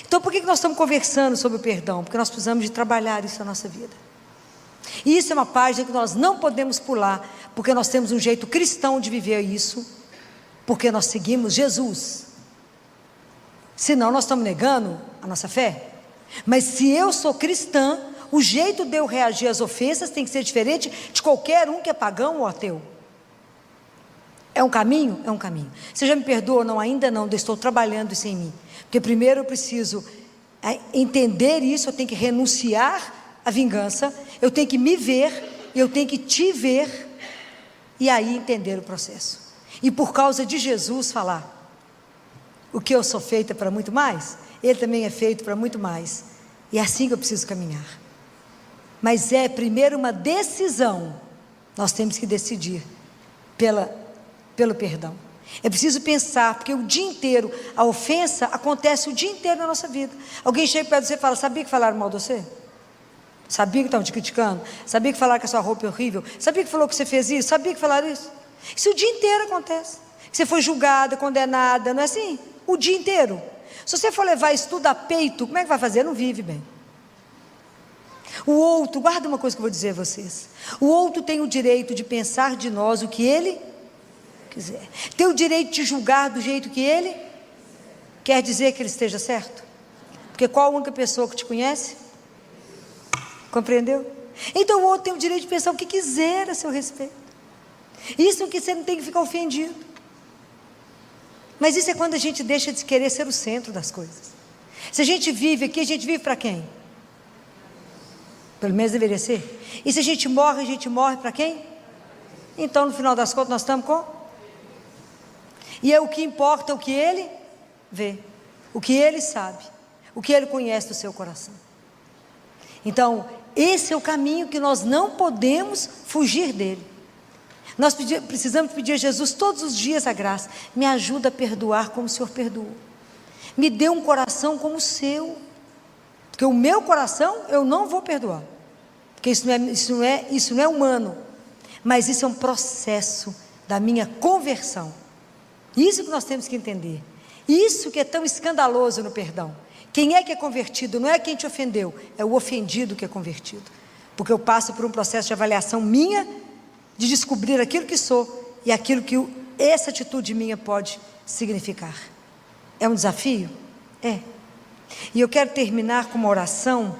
Então por que nós estamos conversando sobre o perdão? Porque nós precisamos de trabalhar isso na nossa vida. E isso é uma página que nós não podemos pular, porque nós temos um jeito cristão de viver isso, porque nós seguimos Jesus. Senão nós estamos negando a nossa fé. Mas se eu sou cristã, o jeito de eu reagir às ofensas tem que ser diferente de qualquer um que é pagão ou ateu. É um caminho? É um caminho. Você já me perdoa ou não? Ainda não, eu estou trabalhando isso em mim. Porque primeiro eu preciso entender isso, eu tenho que renunciar à vingança, eu tenho que me ver, eu tenho que te ver, e aí entender o processo. E por causa de Jesus falar: o que eu sou feita para muito mais, Ele também é feito para muito mais. E é assim que eu preciso caminhar. Mas é primeiro uma decisão. Nós temos que decidir pelo perdão. É preciso pensar, porque o dia inteiro, a ofensa acontece o dia inteiro na nossa vida. Alguém chega perto de você e fala: sabia que falaram mal de você? Sabia que estavam te criticando? Sabia que falaram que a sua roupa é horrível? Sabia que falou que você fez isso? Sabia que falaram isso? Isso o dia inteiro acontece. Que você foi julgada, condenada, não é assim? O dia inteiro. Se você for levar isso tudo a peito, como é que vai fazer? Não vive bem. O outro, guarda uma coisa que eu vou dizer a vocês: o outro tem o direito de pensar de nós o que ele quiser, tem o direito de julgar do jeito que ele quer. Dizer que ele esteja certo? Porque qual a única pessoa que te conhece? Compreendeu? Então o outro tem o direito de pensar o que quiser a seu respeito. Isso que você não tem que ficar ofendido. Mas isso é quando a gente deixa de querer ser o centro das coisas. Se a gente vive aqui, a gente vive para quem? Pelo menos deveria ser. E se a gente morre para quem? Então no final das contas nós estamos com? E é o que importa, o que Ele vê, o que Ele sabe, o que Ele conhece do seu coração. Então esse é o caminho que nós não podemos fugir dele. Nós precisamos pedir a Jesus todos os dias a graça: me ajuda a perdoar como o Senhor perdoou, me dê um coração como o seu, porque o meu coração eu não vou perdoar, porque isso não é humano, mas isso é um processo da minha conversão. Isso que nós temos que entender, isso que é tão escandaloso no perdão. Quem é que é convertido? Não é quem te ofendeu, é o ofendido que é convertido, porque eu passo por um processo de avaliação minha, de descobrir aquilo que sou e aquilo que essa atitude minha pode significar. É um desafio? É. E eu quero terminar com uma oração,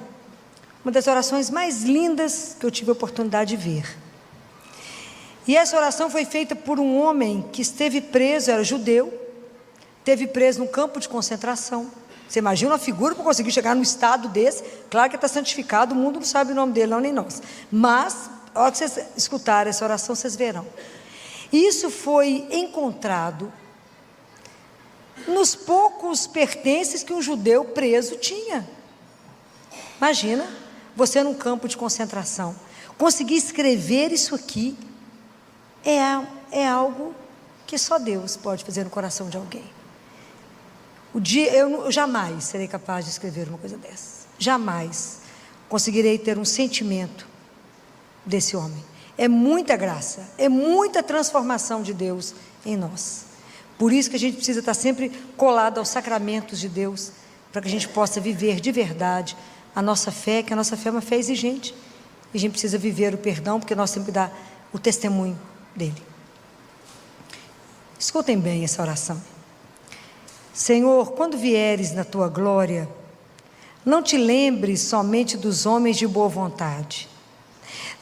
uma das orações mais lindas que eu tive a oportunidade de ver. E essa oração foi feita por um homem que esteve preso, era judeu, esteve preso num campo de concentração. Você imagina uma figura para conseguir chegar num estado desse? Claro que está santificado, o mundo não sabe o nome dele, não, nem nós. Mas a hora que vocês escutarem essa oração, vocês verão. Isso foi encontrado nos poucos pertences que um judeu preso tinha. Imagina, você num campo de concentração, conseguir escrever isso aqui, é algo que só Deus pode fazer no coração de alguém. Eu jamais serei capaz de escrever uma coisa dessa. Jamais conseguirei ter um sentimento desse homem. É muita graça, é muita transformação de Deus em nós. Por isso que a gente precisa estar sempre colado aos sacramentos de Deus, para que a gente possa viver de verdade a nossa fé, que a nossa fé é uma fé exigente, e a gente precisa viver o perdão, porque nós temos que dar o testemunho dele. Escutem bem essa oração. Senhor, quando vieres na tua glória, não te lembres somente dos homens de boa vontade.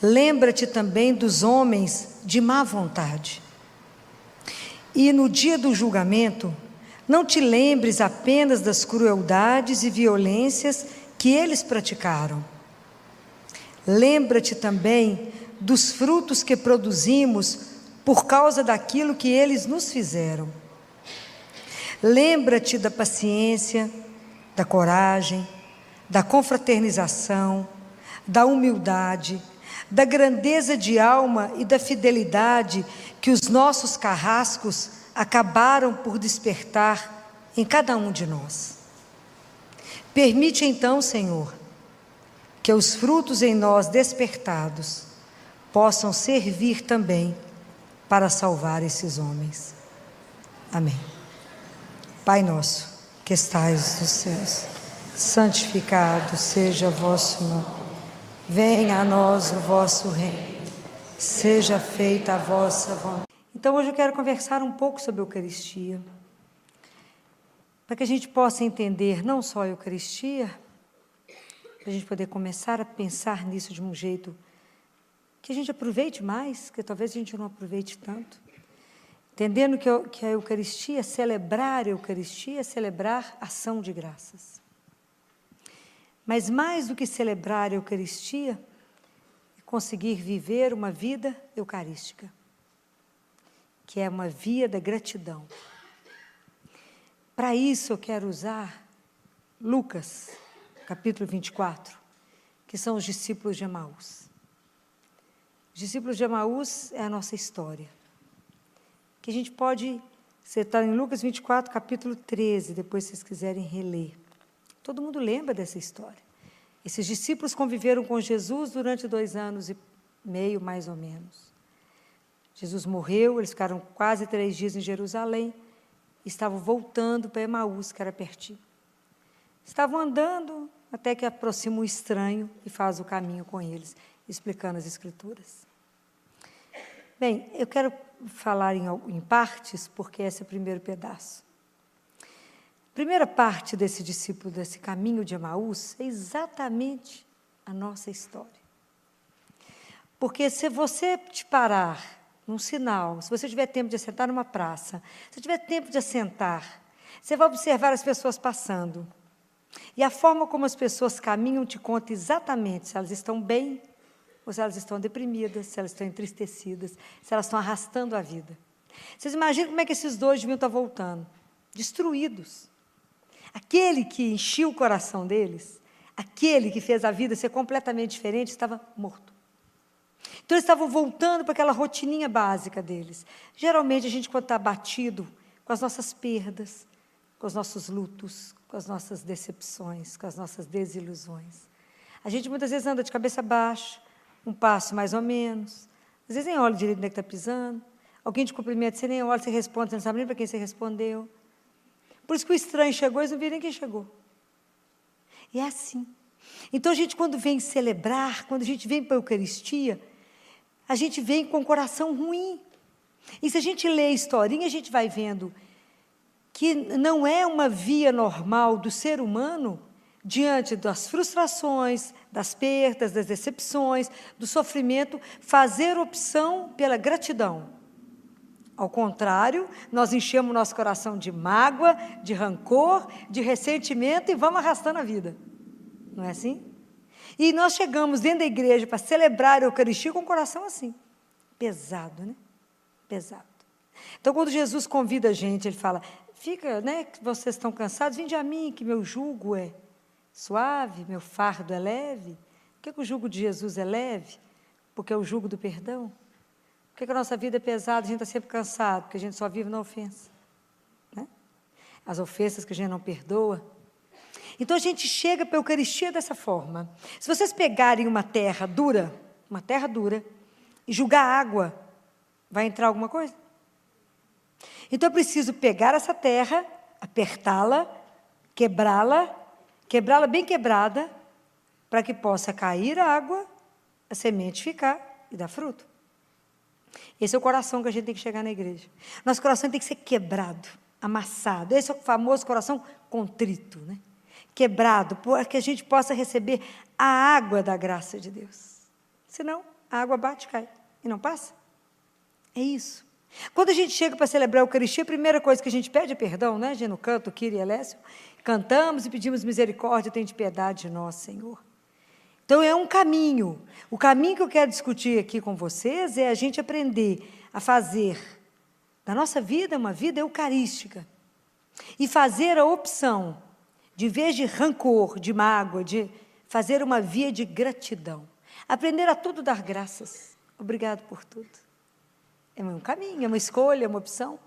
Lembra-te também dos homens de má vontade. E no dia do julgamento, não te lembres apenas das crueldades e violências que eles praticaram. Lembra-te também dos frutos que produzimos por causa daquilo que eles nos fizeram. Lembra-te da paciência, da coragem, da confraternização, da humildade, da grandeza de alma e da fidelidade que os nossos carrascos acabaram por despertar em cada um de nós. Permite então, Senhor, que os frutos em nós despertados possam servir também para salvar esses homens. Amém. Pai nosso, que estais nos céus, santificado seja o vosso nome. Venha a nós o vosso reino. Seja feita a vossa vontade. Então hoje eu quero conversar um pouco sobre a Eucaristia, para que a gente possa entender não só a Eucaristia, para a gente poder começar a pensar nisso de um jeito que a gente aproveite mais, que talvez a gente não aproveite tanto. Entendendo que a Eucaristia, celebrar a Eucaristia, é celebrar ação de graças. Mas mais do que celebrar a Eucaristia, é conseguir viver uma vida eucarística, que é uma via da gratidão. Para isso eu quero usar Lucas, capítulo 24, que são os discípulos de Emaús. Os discípulos de Emaús é a nossa história, que a gente pode, você está em Lucas 24, capítulo 13, depois se vocês quiserem reler. Todo mundo lembra dessa história. Esses discípulos conviveram com Jesus durante 2 anos e meio, mais ou menos. Jesus morreu, eles ficaram quase 3 dias em Jerusalém, e estavam voltando para Emaús, que era pertinho. Estavam andando até que aproxima um estranho e faz o caminho com eles, explicando as Escrituras. Bem, eu quero falar em partes, porque esse é o primeiro pedaço. A primeira parte desse discípulo, desse caminho de Emaús, é exatamente a nossa história. Porque se você te parar num sinal, se você tiver tempo de assentar numa praça, se tiver tempo de assentar, você vai observar as pessoas passando. E a forma como as pessoas caminham te conta exatamente se elas estão bem ou se elas estão deprimidas, se elas estão entristecidas, se elas estão arrastando a vida. Vocês imaginam como é que esses dois deviam estar voltando? Destruídos. Aquele que encheu o coração deles, aquele que fez a vida ser completamente diferente, estava morto. Então, eles estavam voltando para aquela rotininha básica deles. Geralmente, a gente, quando está abatido com as nossas perdas, com os nossos lutos, com as nossas decepções, com as nossas desilusões, a gente muitas vezes anda de cabeça baixa, um passo mais ou menos, às vezes nem olha direito onde é que está pisando, alguém te cumprimenta, você nem olha, você responde, você não sabe nem para quem você respondeu. Por isso que o estranho chegou, eles não viram nem quem chegou. E é assim. Então, a gente, quando vem celebrar, quando a gente vem para a Eucaristia, a gente vem com o coração ruim. E se a gente lê a historinha, a gente vai vendo que não é uma via normal do ser humano, diante das frustrações, das perdas, das decepções, do sofrimento, fazer opção pela gratidão. Ao contrário, nós enchemos nosso coração de mágoa, de rancor, de ressentimento e vamos arrastando a vida. Não é assim? E nós chegamos dentro da igreja para celebrar a Eucaristia com o coração assim, pesado, né? Pesado. Então, quando Jesus convida a gente, ele fala, fica, né, que vocês estão cansados, vinde a mim, que meu jugo é suave, meu fardo é leve. Por que o jugo de Jesus é leve? Porque é o jugo do perdão. Por que a nossa vida é pesada, a gente está sempre cansado? Porque a gente só vive na ofensa. Né? As ofensas que a gente não perdoa. Então, a gente chega para a Eucaristia dessa forma. Se vocês pegarem uma terra dura, e jogar água, vai entrar alguma coisa? Então, eu preciso pegar essa terra, apertá-la, quebrá-la bem quebrada, para que possa cair a água, a semente ficar e dar fruto. Esse é o coração que a gente tem que chegar na igreja. Nosso coração tem que ser quebrado. amassado. Esse é o famoso coração contrito, né? Quebrado, para que a gente possa receber a água da graça de Deus. Senão, a água bate e cai, e não passa. É isso. Quando a gente chega para celebrar a Eucaristia, a primeira coisa que a gente pede é perdão, né? A gente no canto, Kyrie eleison, cantamos e pedimos misericórdia, tem de piedade de nós, Senhor. Então, é um caminho. O caminho que eu quero discutir aqui com vocês é a gente aprender a fazer da nossa vida uma vida eucarística. E fazer a opção, de vez de rancor, de mágoa, de fazer uma via de gratidão. Aprender a tudo dar graças. Obrigado por tudo. É um caminho, é uma escolha, é uma opção.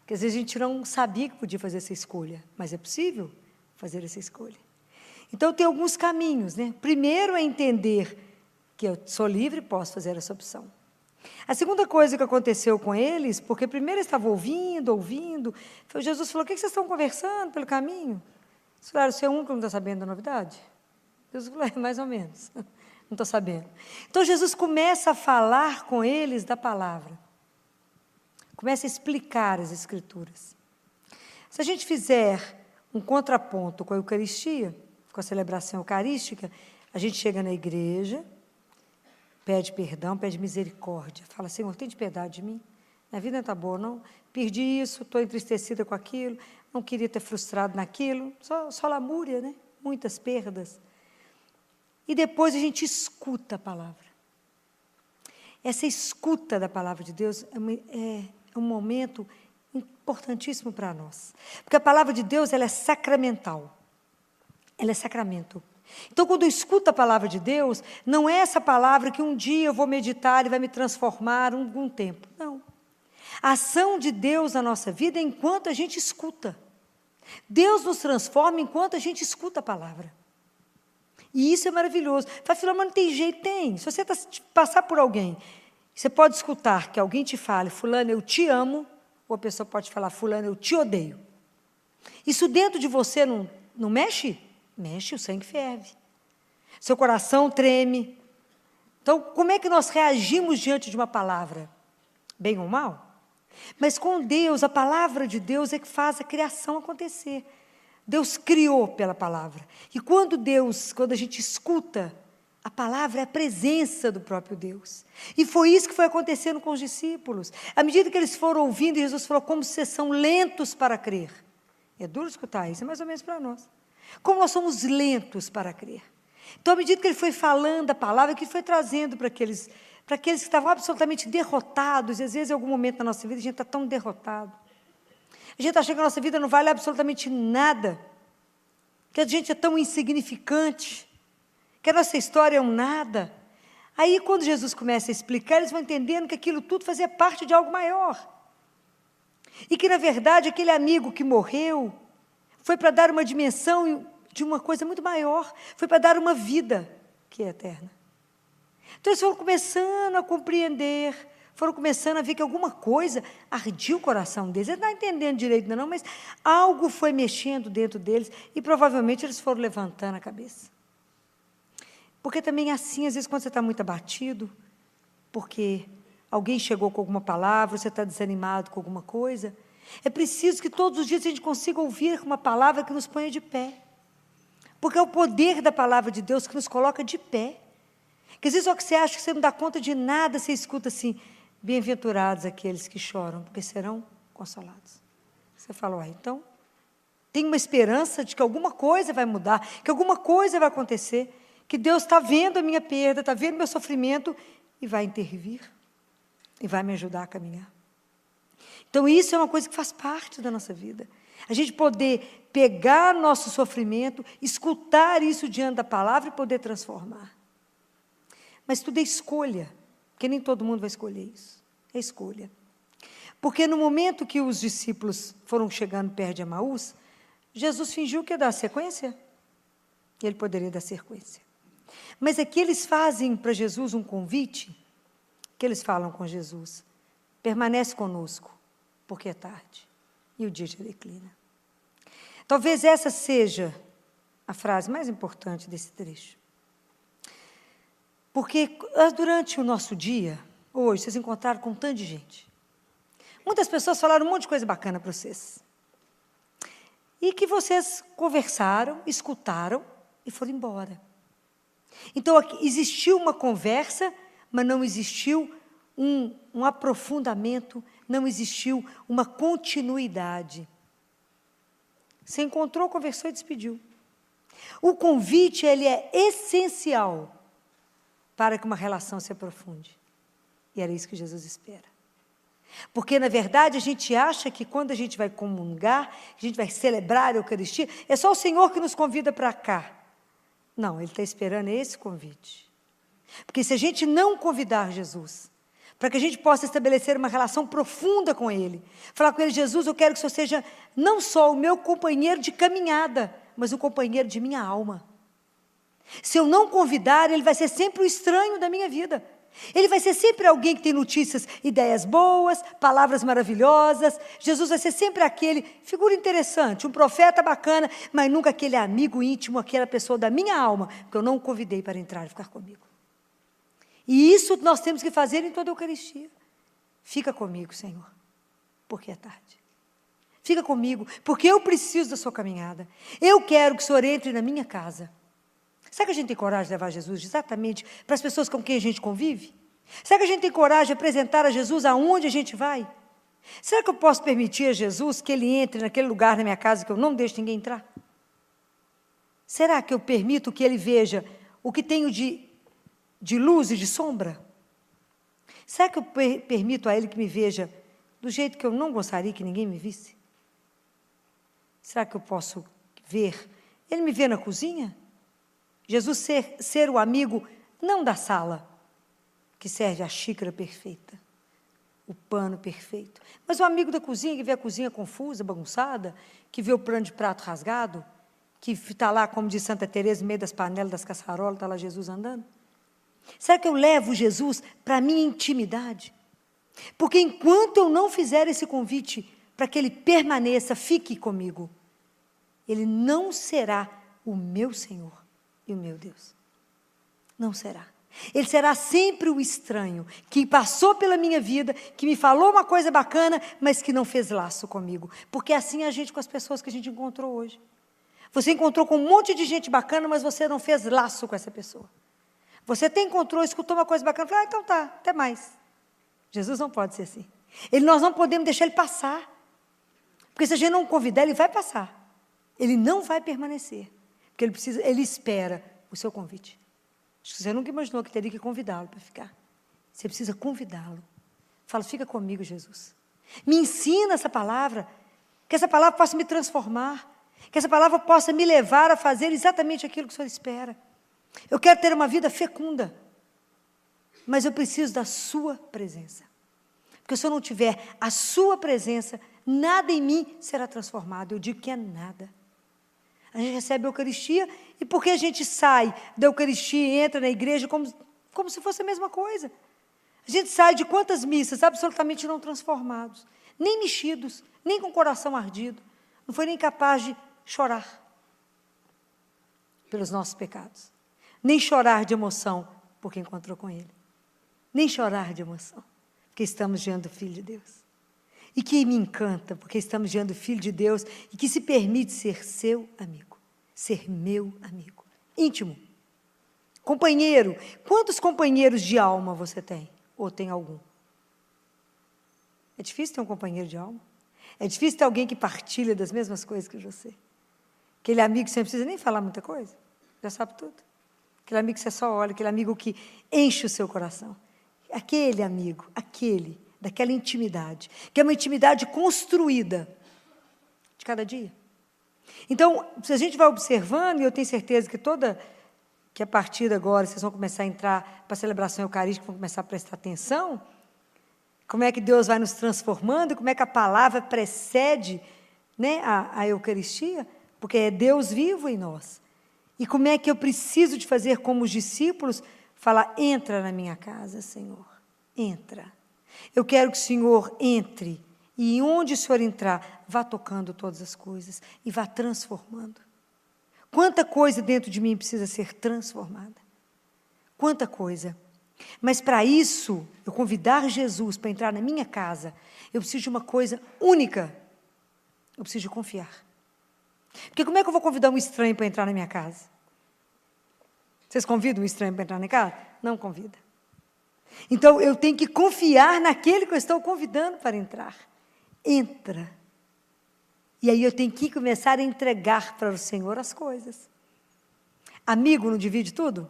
Porque às vezes a gente não sabia que podia fazer essa escolha, mas é possível fazer essa escolha. Então, tem alguns caminhos, né? Primeiro é entender que eu sou livre e posso fazer essa opção. A segunda coisa que aconteceu com eles, porque primeiro eles estavam ouvindo, foi Jesus falou, o que vocês estão conversando pelo caminho? Eles falaram, você é o único que não está sabendo da novidade? Jesus falou, mais ou menos, não estou sabendo. Então, Jesus começa a falar com eles da palavra. Começa a explicar as Escrituras. Se a gente fizer um contraponto com a Eucaristia, com a celebração eucarística, a gente chega na igreja, pede perdão, pede misericórdia, fala, Senhor, tem de piedade de mim, minha vida não está boa, não, perdi isso, estou entristecida com aquilo, não queria ter frustrado naquilo, só lamúria, né? Muitas perdas. E depois a gente escuta a palavra. Essa escuta da palavra de Deus é um momento importantíssimo para nós, porque a palavra de Deus ela é sacramental. Ela é sacramento. Então, quando eu escuto a palavra de Deus, não é essa palavra que um dia eu vou meditar e vai me transformar algum tempo. Não. A ação de Deus na nossa vida é enquanto a gente escuta. Deus nos transforma enquanto a gente escuta a palavra. E isso é maravilhoso. Fala, Filomena, não tem jeito? Tem. Se você passar por alguém, você pode escutar que alguém te fale, fulano, eu te amo, ou a pessoa pode falar, fulano, eu te odeio. Isso dentro de você não mexe? Mexe, o sangue ferve. Seu coração treme. Então, como é que nós reagimos diante de uma palavra? Bem ou mal? Mas com Deus, a palavra de Deus é que faz a criação acontecer. Deus criou pela palavra. E quando a gente escuta, a palavra é a presença do próprio Deus. E foi isso que foi acontecendo com os discípulos. À medida que eles foram ouvindo, Jesus falou, como vocês são lentos para crer. É duro escutar isso, é mais ou menos para nós. Como nós somos lentos para crer. Então, à medida que ele foi falando a palavra, que ele foi trazendo para aqueles que estavam absolutamente derrotados, e às vezes, em algum momento da nossa vida, a gente está tão derrotado. A gente acha que a nossa vida não vale absolutamente nada, que a gente é tão insignificante, que a nossa história é um nada. Aí, quando Jesus começa a explicar, eles vão entendendo que aquilo tudo fazia parte de algo maior. E que, na verdade, aquele amigo que morreu foi para dar uma dimensão de uma coisa muito maior, foi para dar uma vida que é eterna. Então, eles foram começando a compreender, foram começando a ver que alguma coisa ardia o coração deles. Eles não estão entendendo direito, não, mas algo foi mexendo dentro deles e provavelmente eles foram levantando a cabeça. Porque também assim, às vezes, quando você está muito abatido, porque alguém chegou com alguma palavra, você está desanimado com alguma coisa, é preciso que todos os dias a gente consiga ouvir uma palavra que nos ponha de pé. Porque é o poder da palavra de Deus que nos coloca de pé. Porque às vezes, só que você acha que você não dá conta de nada, você escuta assim, bem-aventurados aqueles que choram, porque serão consolados. Você fala, então, tem uma esperança de que alguma coisa vai mudar, que alguma coisa vai acontecer, que Deus está vendo a minha perda, está vendo o meu sofrimento e vai intervir, e vai me ajudar a caminhar. Então, isso é uma coisa que faz parte da nossa vida. A gente poder pegar nosso sofrimento, escutar isso diante da palavra e poder transformar. Mas tudo é escolha, porque nem todo mundo vai escolher isso. É escolha. Porque no momento que os discípulos foram chegando perto de Emaús, Jesus fingiu que ia dar sequência. Ele poderia dar sequência. Mas aqui eles fazem para Jesus um convite, que eles falam com Jesus, permanece conosco, porque é tarde, e o dia já declina. Talvez essa seja a frase mais importante desse trecho. Porque durante o nosso dia, hoje, vocês encontraram com um tanto de gente. Muitas pessoas falaram um monte de coisa bacana para vocês. e que vocês conversaram, escutaram e foram embora. Então, aqui existiu uma conversa, mas não existiu um aprofundamento, não existiu uma continuidade. Você encontrou, conversou e despediu. O convite, ele é essencial para que uma relação se aprofunde. E era isso que Jesus espera. Porque, na verdade, a gente acha que quando a gente vai comungar, a gente vai celebrar a Eucaristia, é só o Senhor que nos convida para cá. Não, Ele está esperando esse convite. Porque se a gente não convidar Jesus, para que a gente possa estabelecer uma relação profunda com Ele, falar com Ele: Jesus, eu quero que o Senhor seja não só o meu companheiro de caminhada, mas o companheiro de minha alma. Se eu não convidar, Ele vai ser sempre o estranho da minha vida. Ele vai ser sempre alguém que tem notícias, ideias boas, palavras maravilhosas. Jesus vai ser sempre aquele, figura interessante, um profeta bacana, mas nunca aquele amigo íntimo, aquela pessoa da minha alma, que eu não o convidei para entrar e ficar comigo. E isso nós temos que fazer em toda a Eucaristia. Fica comigo, Senhor, porque é tarde. Fica comigo, porque eu preciso da sua caminhada. Eu quero que o Senhor entre na minha casa. Será que a gente tem coragem de levar Jesus exatamente para as pessoas com quem a gente convive? Será que a gente tem coragem de apresentar a Jesus aonde a gente vai? Será que eu posso permitir a Jesus que Ele entre naquele lugar na minha casa que eu não deixo ninguém entrar? Será que eu permito que Ele veja o que tenho de luz e de sombra? Será que eu permito a Ele que me veja do jeito que eu não gostaria que ninguém me visse? Será que eu posso ver? Ele me vê na cozinha? Jesus ser o amigo, não da sala, que serve a xícara perfeita, o pano perfeito, mas o amigo da cozinha, que vê a cozinha confusa, bagunçada, que vê o pano de prato rasgado, que está lá, como diz Santa Teresa, no meio das panelas, das caçarolas, está lá Jesus andando. Será que eu levo Jesus para a minha intimidade? Porque enquanto eu não fizer esse convite para que Ele permaneça, fique comigo, Ele não será o meu Senhor e o meu Deus. Não será. Ele será sempre o estranho, que passou pela minha vida, que me falou uma coisa bacana, mas que não fez laço comigo. Porque assim é a gente com as pessoas que a gente encontrou hoje. Você encontrou com um monte de gente bacana, mas você não fez laço com essa pessoa. Você até encontrou, escutou uma coisa bacana, falou: então tá, até mais. Jesus não pode ser assim. Nós não podemos deixar Ele passar. Porque se a gente não convidar, Ele vai passar. Ele não vai permanecer. Porque Ele espera o seu convite. Acho que você nunca imaginou que teria que convidá-lo para ficar. Você precisa convidá-lo. Fala: fica comigo, Jesus. Me ensina essa palavra, que essa palavra possa me transformar, que essa palavra possa me levar a fazer exatamente aquilo que o Senhor espera. Eu quero ter uma vida fecunda, mas eu preciso da sua presença. Porque se eu não tiver a sua presença, nada em mim será transformado. Eu digo que é nada. A gente recebe a Eucaristia, e porque a gente sai da Eucaristia e entra na igreja como se fosse a mesma coisa. A gente sai de quantas missas absolutamente não transformados, nem mexidos, nem com o coração ardido. Não foi nem capaz de chorar pelos nossos pecados. Nem chorar de emoção porque encontrou com Ele. Nem chorar de emoção porque estamos diante do Filho de Deus. E que me encanta, porque estamos diante do Filho de Deus e que se permite ser seu amigo, ser meu amigo, íntimo, companheiro. Quantos companheiros de alma você tem? Ou tem algum? É difícil ter um companheiro de alma. É difícil ter alguém que partilha das mesmas coisas que você. Aquele amigo que você não precisa nem falar muita coisa, já sabe tudo. Aquele amigo que você só olha, aquele amigo que enche o seu coração. Aquele amigo, daquela intimidade, que é uma intimidade construída de cada dia. Então, se a gente vai observando, e eu tenho certeza que a partir de agora vocês vão começar a entrar para a celebração eucarística, vão começar a prestar atenção, como é que Deus vai nos transformando, como é que a palavra precede, né, a Eucaristia, porque é Deus vivo em nós. E como é que eu preciso de fazer como os discípulos, falar: entra na minha casa, Senhor, entra. Eu quero que o Senhor entre, e onde o Senhor entrar, vá tocando todas as coisas e vá transformando. Quanta coisa dentro de mim precisa ser transformada. Quanta coisa. Mas para isso, eu convidar Jesus para entrar na minha casa, eu preciso de uma coisa única. Eu preciso de confiar. Porque como é que eu vou convidar um estranho para entrar na minha casa? Vocês convidam um estranho para entrar na minha casa? Não convida. Então, eu tenho que confiar naquele que eu estou convidando para entrar. Entra. E aí eu tenho que começar a entregar para o Senhor as coisas. Amigo não divide tudo?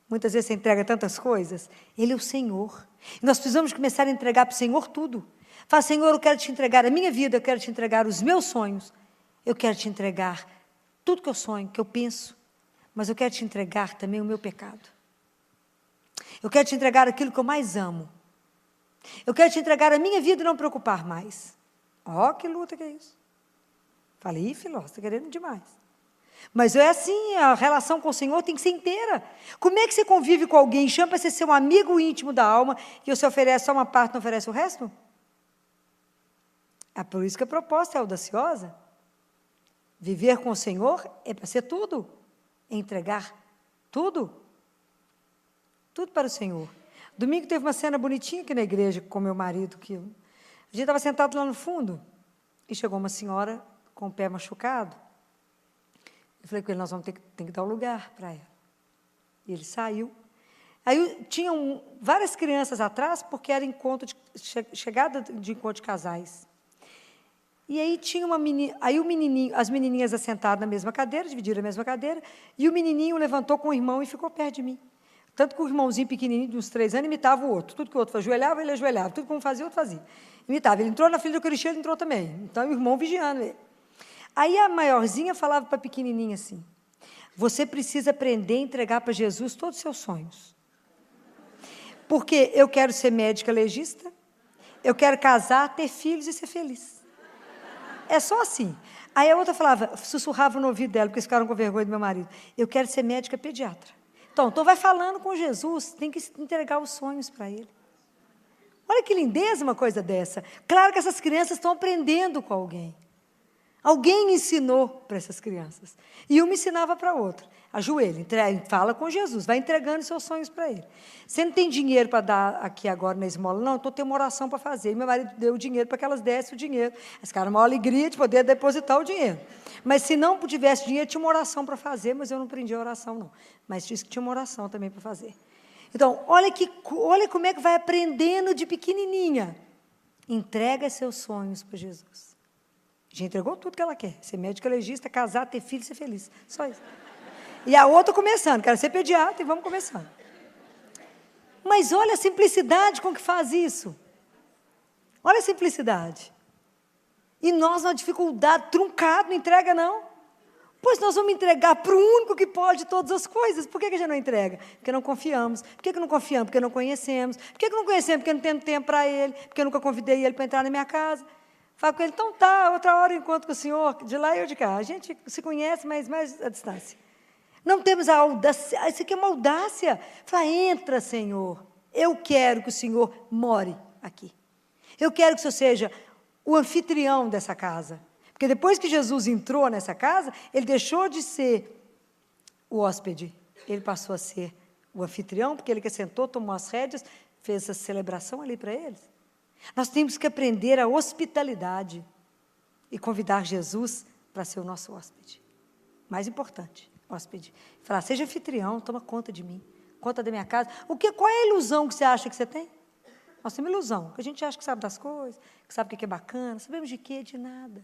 Muitas vezes você entrega tantas coisas. Ele é o Senhor. E nós precisamos começar a entregar para o Senhor tudo. Fala, Senhor, eu quero te entregar a minha vida, eu quero te entregar os meus sonhos. Eu quero te entregar tudo que eu sonho, que eu penso. Mas eu quero te entregar também o meu pecado. Eu quero te entregar aquilo que eu mais amo. Eu quero te entregar a minha vida e não preocupar mais. Ó, que luta que é isso. Falei, filó, você está querendo demais. Mas é assim, a relação com o Senhor tem que ser inteira. Como é que você convive com alguém, chama para ser seu amigo íntimo da alma, e você oferece só uma parte, não oferece o resto? É por isso que a proposta é audaciosa. Viver com o Senhor é para ser tudo. É entregar tudo. Tudo para o Senhor. Domingo teve uma cena bonitinha aqui na igreja com meu marido. A gente estava sentado lá no fundo, e chegou uma senhora com o pé machucado. Eu falei com ele, nós vamos ter que dar um lugar para ela. E ele saiu. Aí tinham várias crianças atrás, porque era chegada de encontro de casais. E aí tinha uma menina, aí o menininho, as menininhas assentadas na mesma cadeira, dividiram a mesma cadeira, e o menininho levantou com o irmão e ficou perto de mim. Tanto que o irmãozinho pequenininho, de uns 3 anos, imitava o outro. Tudo que o outro ajoelhava, ele ajoelhava. Tudo que um fazia, o outro fazia. Imitava. Ele entrou na filha do Cristiano, ele entrou também. Então, o irmão vigiando ele. Aí a maiorzinha falava para a pequenininha assim, você precisa aprender a entregar para Jesus todos os seus sonhos. Porque eu quero ser médica legista, eu quero casar, ter filhos e ser feliz. É só assim. Aí a outra falava, sussurrava no ouvido dela, porque eles ficaram com vergonha do meu marido, eu quero ser médica pediatra. Então vai falando com Jesus, tem que entregar os sonhos para ele. Olha que lindeza uma coisa dessa. Claro que essas crianças estão aprendendo com alguém. Alguém ensinou para essas crianças. E uma ensinava para a outra. Ajoelha, fala com Jesus, vai entregando seus sonhos para ele. Você não tem dinheiro para dar aqui agora na esmola? Não, então tem uma oração para fazer. E meu marido deu o dinheiro para que elas dessem o dinheiro. Elas ficaram uma alegria de poder depositar o dinheiro. Mas se não tivesse dinheiro, tinha uma oração para fazer, mas eu não aprendi a oração, não. Mas disse que tinha uma oração também para fazer. Então, olha como é que vai aprendendo de pequenininha. Entrega seus sonhos para Jesus. Já entregou tudo que ela quer. Ser médica legista, casar, ter filho, ser feliz. Só isso. E a outra começando. Quero ser pediatra e vamos começando. Mas olha a simplicidade com que faz isso. Olha a simplicidade. E nós, na dificuldade, truncado, não entrega não. Pois nós vamos entregar para o único que pode todas as coisas. Por que a gente não entrega? Porque não confiamos. Por que não confiamos? Porque não conhecemos. Por que não conhecemos? Porque não temos tempo para ele. Porque eu nunca convidei ele para entrar na minha casa. Falo com ele, então tá, outra hora eu encontro com o senhor, de lá e eu de cá. A gente se conhece, mas mais à distância. Não temos a audácia, isso aqui é uma audácia. Fala, entra, Senhor. Eu quero que o Senhor more aqui. Eu quero que o Senhor seja o anfitrião dessa casa. Porque depois que Jesus entrou nessa casa, ele deixou de ser o hóspede. Ele passou a ser o anfitrião, porque ele que sentou, tomou as rédeas, fez essa celebração ali para eles. Nós temos que aprender a hospitalidade e convidar Jesus para ser o nosso hóspede. Mais importante, hóspede. Falar, seja anfitrião, toma conta de mim, conta da minha casa. Qual é a ilusão que você acha que você tem? Nós temos ilusão, que a gente acha que sabe das coisas, que sabe o que é bacana. Sabemos de quê? De nada.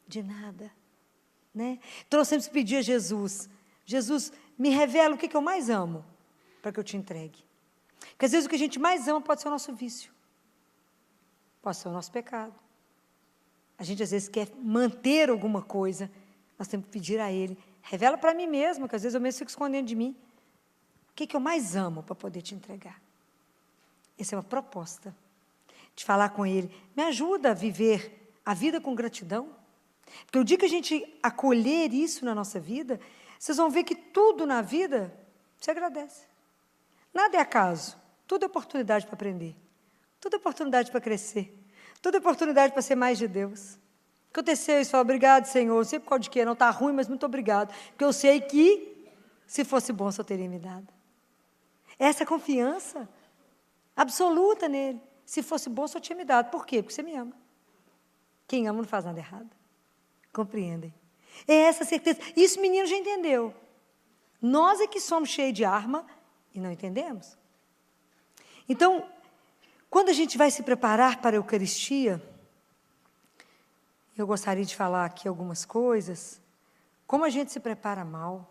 De nada. Né? Então nós temos que pedir a Jesus, Jesus, me revela o que eu mais amo, para que eu te entregue. Porque às vezes o que a gente mais ama pode ser o nosso vício. Pode ser o nosso pecado. A gente, às vezes, quer manter alguma coisa. Nós temos que pedir a Ele. Revela para mim mesmo, que às vezes eu mesmo fico escondendo de mim. O que eu mais amo para poder te entregar? Essa é uma proposta. De falar com Ele. Me ajuda a viver a vida com gratidão. Porque o dia que a gente acolher isso na nossa vida, vocês vão ver que tudo na vida se agradece. Nada é acaso. Tudo é oportunidade para aprender. Tudo é oportunidade para crescer. Tudo é oportunidade para ser mais de Deus. Aconteceu isso, fala, obrigado, Senhor. Não sei por causa de quê, não está ruim, mas muito obrigado. Porque eu sei que, se fosse bom, só teria me dado. Essa confiança absoluta nele. Se fosse bom, só tinha me dado. Por quê? Porque você me ama. Quem ama não faz nada errado. Compreendem? É essa certeza. Isso o menino já entendeu. Nós é que somos cheios de arma e não entendemos. Então, quando a gente vai se preparar para a Eucaristia, eu gostaria de falar aqui algumas coisas, como a gente se prepara mal.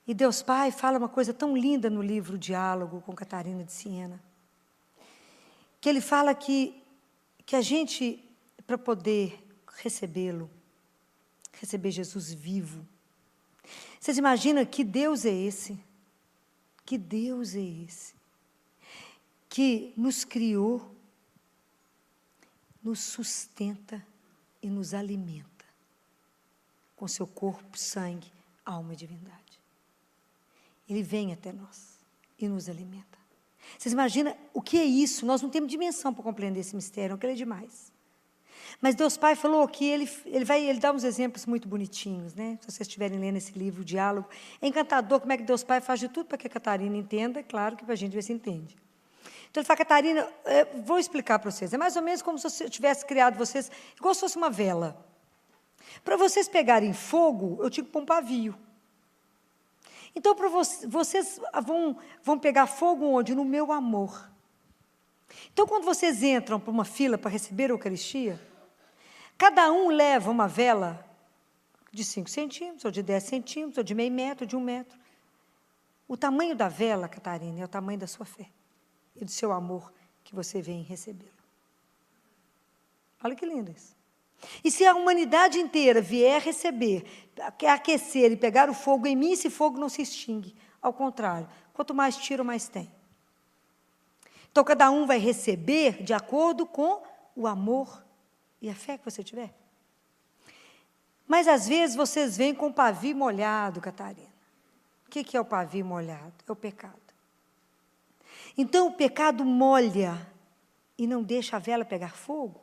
E Deus Pai fala uma coisa tão linda no livro Diálogo com Catarina de Siena, que ele fala que a gente, para poder recebê-lo, receber Jesus vivo, vocês imaginam que Deus é esse? Que Deus é esse? Que nos criou, nos sustenta e nos alimenta com seu corpo, sangue, alma e divindade. Ele vem até nós e nos alimenta. Vocês imaginam o que é isso? Nós não temos dimensão para compreender esse mistério, aquilo é demais. Mas Deus Pai falou que ele dá uns exemplos muito bonitinhos, né? Se vocês estiverem lendo esse livro, o Diálogo, é encantador como é que Deus Pai faz de tudo para que a Catarina entenda, é claro que para a gente ver se entende. Então ele fala, Catarina, vou explicar para vocês, é mais ou menos como se eu tivesse criado vocês, igual se fosse uma vela. Para vocês pegarem fogo, eu tinha que pôr um pavio. Então, para vocês vão pegar fogo onde? No meu amor. Então, quando vocês entram para uma fila para receber a Eucaristia, cada um leva uma vela de 5 centímetros, ou de 10 centímetros, ou de meio metro, ou de 1 metro. O tamanho da vela, Catarina, é o tamanho da sua fé e do seu amor que você vem recebê-lo. Olha que lindo isso. E se a humanidade inteira vier receber, aquecer e pegar o fogo em mim, esse fogo não se extingue. Ao contrário, quanto mais tiro, mais tem. Então, cada um vai receber de acordo com o amor e a fé que você tiver. Mas, às vezes, vocês vêm com o pavio molhado, Catarina. O que é o pavio molhado? É o pecado. Então, o pecado molha e não deixa a vela pegar fogo.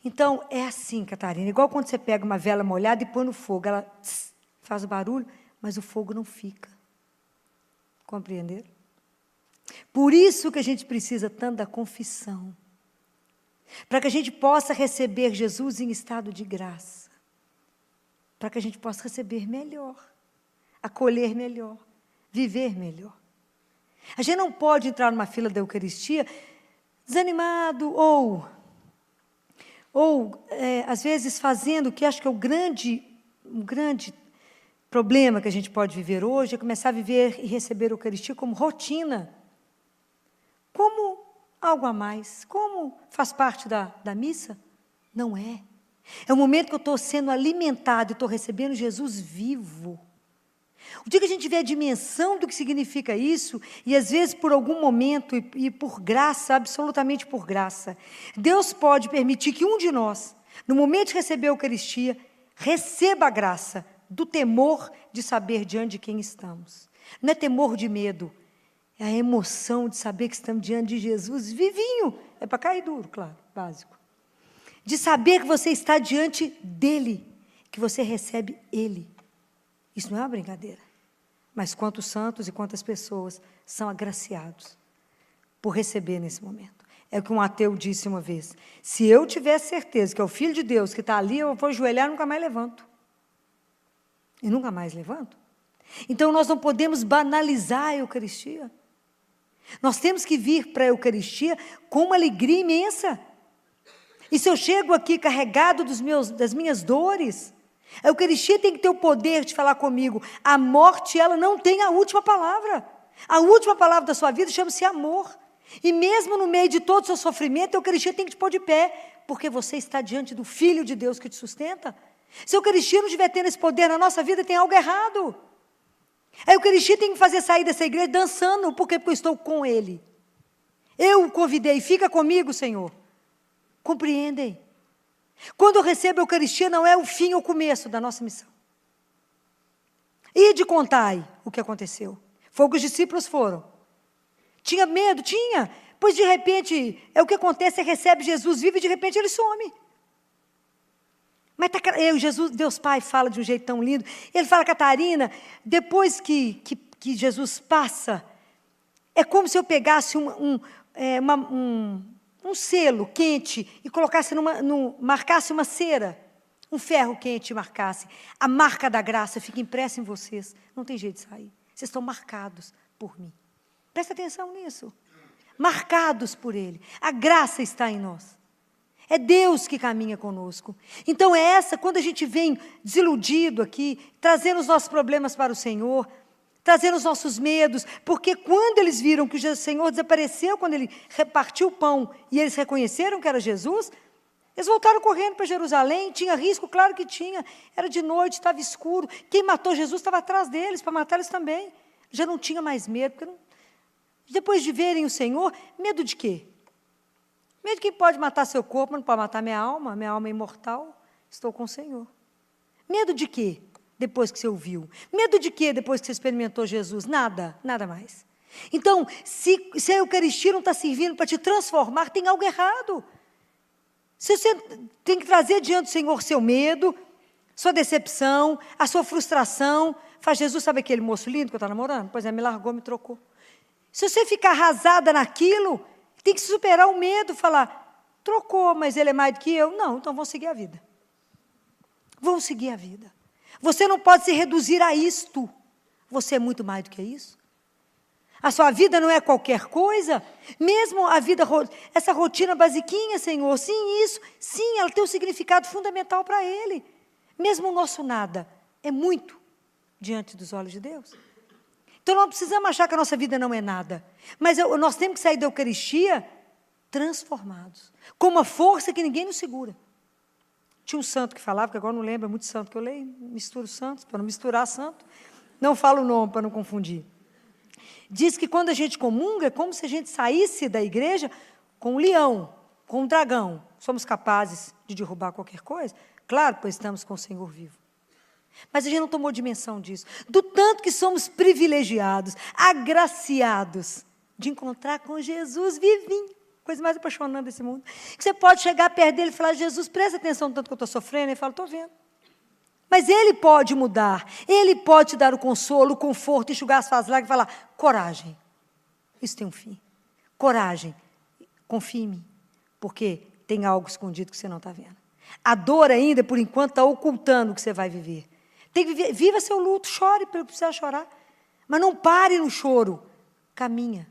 Então, é assim, Catarina, igual quando você pega uma vela molhada e põe no fogo, ela faz o barulho, mas o fogo não fica. Compreenderam? Por isso que a gente precisa tanto da confissão, para que a gente possa receber Jesus em estado de graça, para que a gente possa receber melhor, acolher melhor, viver melhor. A gente não pode entrar numa fila da Eucaristia desanimado ou às vezes, fazendo o que acho que é um grande problema que a gente pode viver hoje, é começar a viver e receber a Eucaristia como rotina, como algo a mais, como faz parte da missa. Não é. É o momento que eu estou sendo alimentado e estou recebendo Jesus vivo. O dia que a gente tiver a dimensão do que significa isso, e às vezes por algum momento, e por graça, absolutamente por graça, Deus pode permitir que um de nós, no momento de receber a Eucaristia, receba a graça do temor de saber diante de quem estamos. Não é temor de medo, é a emoção de saber que estamos diante de Jesus vivinho. É para cair duro, claro, básico. De saber que você está diante dEle, que você recebe Ele. Isso não é uma brincadeira. Mas quantos santos e quantas pessoas são agraciados por receber nesse momento. É o que um ateu disse uma vez. Se eu tivesse certeza que é o Filho de Deus que está ali, eu vou ajoelhar e nunca mais levanto. E nunca mais levanto. Então, nós não podemos banalizar a Eucaristia. Nós temos que vir para a Eucaristia com uma alegria imensa. E se eu chego aqui carregado das minhas dores, a Eucaristia tem que ter o poder de falar comigo. A morte, ela não tem a última palavra. A última palavra da sua vida chama-se amor. E mesmo no meio de todo o seu sofrimento, a Eucaristia tem que te pôr de pé, porque você está diante do Filho de Deus que te sustenta. Se a Eucaristia não estiver tendo esse poder na nossa vida, tem algo errado. A Eucaristia tem que fazer sair dessa igreja dançando, porque eu estou com Ele. Eu o convidei, fica comigo, Senhor. Compreendem? Quando eu recebo a Eucaristia, não é o fim ou o começo da nossa missão. Ide contai o que aconteceu. Foi o que os discípulos foram. Tinha medo? Tinha. Pois de repente, o que acontece, você recebe Jesus vivo e de repente ele some. Mas Deus Pai fala de um jeito tão lindo. Ele fala, Catarina, depois que Jesus passa, é como se eu pegasse um selo quente e colocasse marcasse uma cera um ferro quente marcasse, a marca da graça fica impressa em vocês, não tem jeito de sair. Vocês estão marcados por mim. Presta atenção nisso. Marcados por Ele. A graça está em nós. É Deus que caminha conosco. Então quando a gente vem desiludido aqui, trazendo os nossos problemas para o Senhor, trazendo os nossos medos, porque quando eles viram que o Senhor desapareceu, quando Ele repartiu o pão, e eles reconheceram que era Jesus, eles voltaram correndo para Jerusalém, tinha risco, claro que tinha, era de noite, estava escuro, quem matou Jesus estava atrás deles, para matar eles também, já não tinha mais medo, depois de verem o Senhor, medo de quê? Medo de quem pode matar seu corpo, mas não pode matar minha alma é imortal, estou com o Senhor. Medo de quê? Depois que você ouviu. Medo de quê depois que você experimentou Jesus? Nada mais. Então, se a Eucaristia não está servindo para te transformar, tem algo errado. Se você tem que trazer diante do Senhor seu medo, sua decepção, a sua frustração. Faz, Jesus, sabe aquele moço lindo que eu estava namorando? Pois é, me largou, me trocou. Se você ficar arrasada naquilo, tem que superar o medo, falar, trocou, mas ele é mais do que eu? Não, então vamos seguir a vida. Vamos seguir a vida. Você não pode se reduzir a isto. Você é muito mais do que isso. A sua vida não é qualquer coisa. Mesmo a vida, essa rotina basiquinha, Senhor, sim, isso, sim, ela tem um significado fundamental para Ele. Mesmo o nosso nada é muito diante dos olhos de Deus. Então, não precisamos achar que a nossa vida não é nada. Mas nós temos que sair da Eucaristia transformados. Com uma força que ninguém nos segura. Tinha um santo que falava, que agora não lembro, é muito santo que eu leio, misturo santos, para não misturar santo. Não falo o nome, para não confundir. Diz que quando a gente comunga, é como se a gente saísse da igreja com um leão, com um dragão. Somos capazes de derrubar qualquer coisa? Claro, pois estamos com o Senhor vivo. Mas a gente não tomou dimensão disso. Do tanto que somos privilegiados, agraciados, de encontrar com Jesus vivinho. Coisa mais apaixonante desse mundo. Que você pode chegar perto dele e falar, Jesus, presta atenção no tanto que eu estou sofrendo. Ele fala, estou vendo. Mas Ele pode mudar. Ele pode te dar o consolo, o conforto, enxugar as suas lágrimas e falar, coragem. Isso tem um fim. Coragem. Confie em mim. Porque tem algo escondido que você não está vendo. A dor ainda, por enquanto, está ocultando o que você vai viver. Tem que viver, viva seu luto, chore pelo que precisar chorar. Mas não pare no choro. Caminha.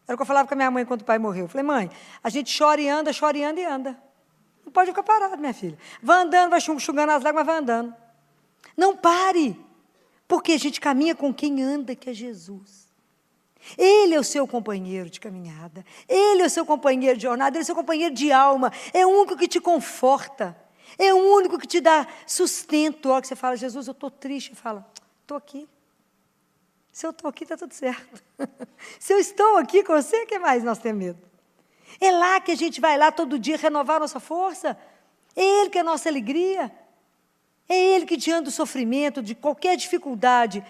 Era o que eu falava com a minha mãe quando o pai morreu. Eu falei, mãe, a gente chora e anda e anda. Não pode ficar parado, minha filha. Vai andando, vai enxugando as lágrimas, vai andando. Não pare. Porque a gente caminha com quem anda, que é Jesus. Ele é o seu companheiro de caminhada. Ele é o seu companheiro de jornada. Ele é o seu companheiro de alma. É o único que te conforta. É o único que te dá sustento. A hora que você fala, Jesus, eu estou triste. Fala, estou aqui. Se eu estou aqui, está tudo certo. Se eu estou aqui com você, o que mais nós temos medo? É lá que a gente vai lá todo dia renovar nossa força. É Ele que é a nossa alegria. É Ele que, diante do sofrimento, de qualquer dificuldade,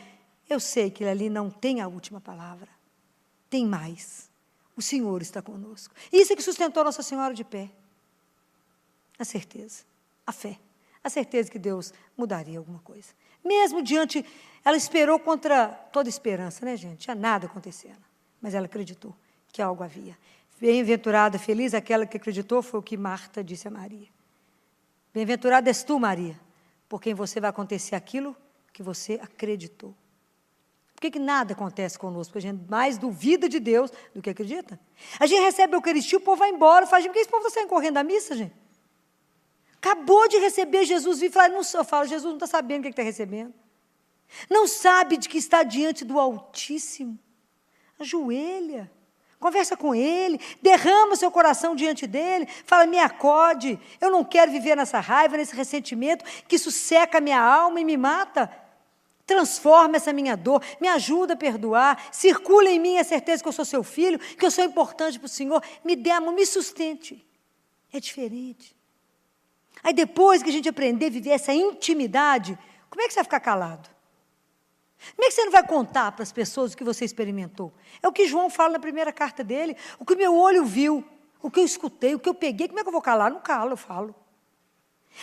eu sei que Ele ali não tem a última palavra. Tem mais. O Senhor está conosco. Isso é que sustentou Nossa Senhora de pé. A certeza, a fé. A certeza que Deus mudaria alguma coisa. Mesmo diante, ela esperou contra toda esperança, né, gente? Tinha nada acontecendo. Mas ela acreditou que algo havia. Bem-aventurada, feliz aquela que acreditou, foi o que Marta disse a Maria. Bem-aventurada és tu, Maria, por quem você vai acontecer aquilo que você acreditou. Por que nada acontece conosco? Porque a gente mais duvida de Deus do que acredita. A gente recebe a Eucaristia, o povo vai embora, fala, por que esse povo está saindo correndo da missa, gente? Acabou de receber Jesus, vive e fala, eu falo, Jesus não está sabendo o que está recebendo. Não sabe de que está diante do Altíssimo. Ajoelha, conversa com Ele, derrama seu coração diante dEle, fala, me acode, eu não quero viver nessa raiva, nesse ressentimento, que isso seca a minha alma e me mata. Transforma essa minha dor, me ajuda a perdoar, circula em mim a certeza que eu sou seu filho, que eu sou importante para o Senhor, me dê amor, me sustente. É diferente. Aí depois que a gente aprender a viver essa intimidade, como é que você vai ficar calado? Como é que você não vai contar para as pessoas o que você experimentou? É o que João fala na primeira carta dele, o que meu olho viu, o que eu escutei, o que eu peguei, como é que eu vou calar? Não calo, eu falo.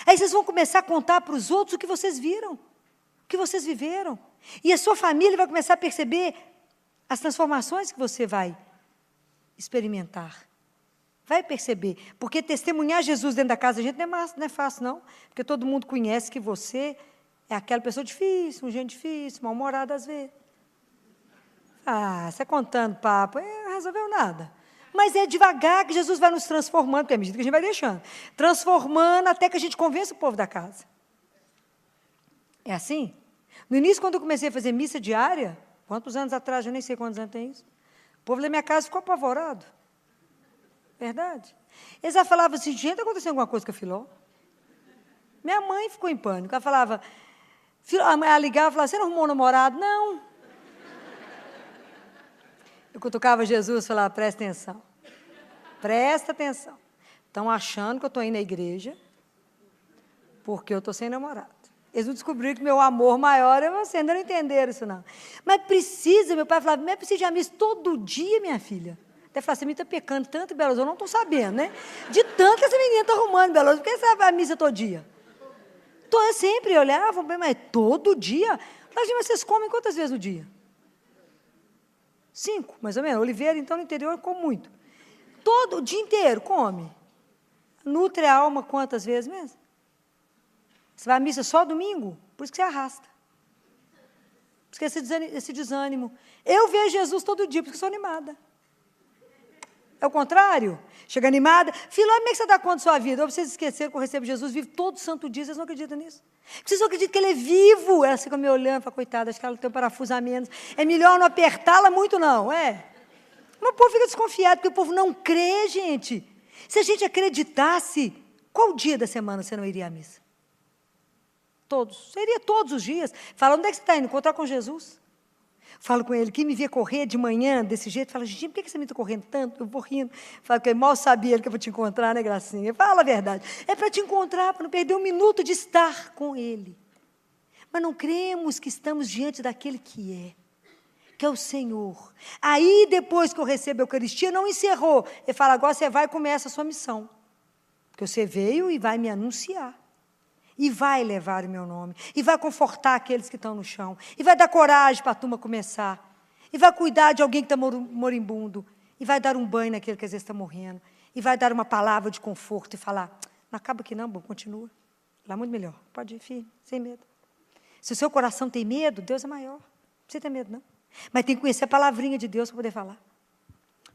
Aí vocês vão começar a contar para os outros o que vocês viram, o que vocês viveram. E a sua família vai começar a perceber as transformações que você vai experimentar. Vai perceber. Porque testemunhar Jesus dentro da casa da gente não é fácil, não. Porque todo mundo conhece que você é aquela pessoa difícil, um gente difícil, mal-humorada às vezes. Você contando papo, não resolveu nada. Mas é devagar que Jesus vai nos transformando, porque é à medida que a gente vai deixando. Transformando até que a gente convença o povo da casa. É assim? No início, quando eu comecei a fazer missa diária, quantos anos atrás, eu nem sei quantos anos tem isso, o povo da minha casa ficou apavorado. Verdade. Eles já falavam assim, gente, está acontecendo alguma coisa com a Filó? Minha mãe ficou em pânico. Ela falava, ela ligava e falava, você não arrumou um namorado? Não. Eu cutucava Jesus e falava, presta atenção. Presta atenção. Estão achando que eu estou indo à igreja porque eu estou sem namorado. Eles não descobriram que meu amor maior é você, ainda não entenderam isso, não. Mas precisa, meu pai falava, mas precisa de missa todo dia, minha filha. Até falar, você me está pecando tanto em Belo Horizonte, eu não estou sabendo, né? De tanto que essa menina está arrumando em Belo Horizonte, por que você vai a missa todo dia? Eu sempre olhava, mas todo dia? Mas vocês comem quantas vezes no dia? 5, mais ou menos. Oliveira, então, no interior, come muito. Todo o dia inteiro come. Nutre a alma quantas vezes mesmo? Você vai à missa só domingo? Por isso que você arrasta. Por isso que esse desânimo. Eu vejo Jesus todo dia, porque sou animada. É o contrário? Chega animada. Filó, como é que você dá conta da sua vida? Ou vocês esqueceram que eu recebo Jesus vivo todo santo dia, vocês não acreditam nisso? Vocês não acreditam que ele é vivo? Ela fica me olhando e fala, coitada, acho que ela tem um parafuso a menos. É melhor não apertá-la muito, não, é? Mas o povo fica desconfiado, porque o povo não crê, gente. Se a gente acreditasse, qual dia da semana você não iria à missa? Todos. Você iria todos os dias. Fala, onde é que você está indo? Encontrar com Jesus. Falo com ele, quem me via correr de manhã, desse jeito, fala, gente, por que você me está correndo tanto? Eu vou rindo. Falo que eu mal sabia que eu vou te encontrar, né, Gracinha? Fala a verdade. É para te encontrar, para não perder um minuto de estar com ele. Mas não cremos que estamos diante daquele que é o Senhor. Aí, depois que eu recebo a Eucaristia, não encerrou. Ele fala, agora você vai e começa a sua missão. Porque você veio e vai me anunciar. E vai levar o meu nome, e vai confortar aqueles que estão no chão, e vai dar coragem para a turma começar, e vai cuidar de alguém que está moribundo, e vai dar um banho naquele que às vezes está morrendo, e vai dar uma palavra de conforto e falar, não acaba aqui não, bom, continua, lá muito melhor, pode ir, filho, sem medo. Se o seu coração tem medo, Deus é maior, não precisa ter medo não, mas tem que conhecer a palavrinha de Deus para poder falar,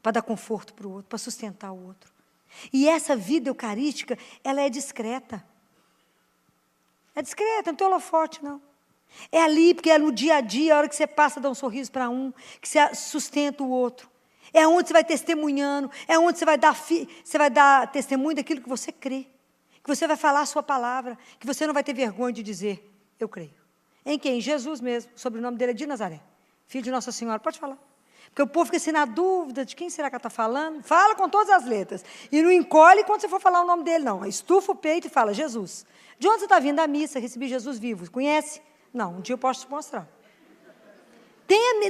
para dar conforto para o outro, para sustentar o outro. E essa vida eucarística, ela é discreta. É discreta, não tem holofote, não. É ali, porque é no dia a dia, a hora que você passa, dá um sorriso para um, que você sustenta o outro. É onde você vai testemunhando, é onde você vai dar testemunho daquilo que você crê. Que você vai falar a sua palavra, que você não vai ter vergonha de dizer, eu creio. Em quem? Jesus mesmo, o sobrenome dele é de Nazaré, filho de Nossa Senhora, pode falar. Porque o povo fica assim na dúvida de quem será que ela está falando. Fala com todas as letras. E não encolhe quando você for falar o nome dele, não. Estufa o peito e fala, Jesus. De onde você está vindo? Da missa, recebi Jesus vivo. Conhece? Não, um dia eu posso te mostrar.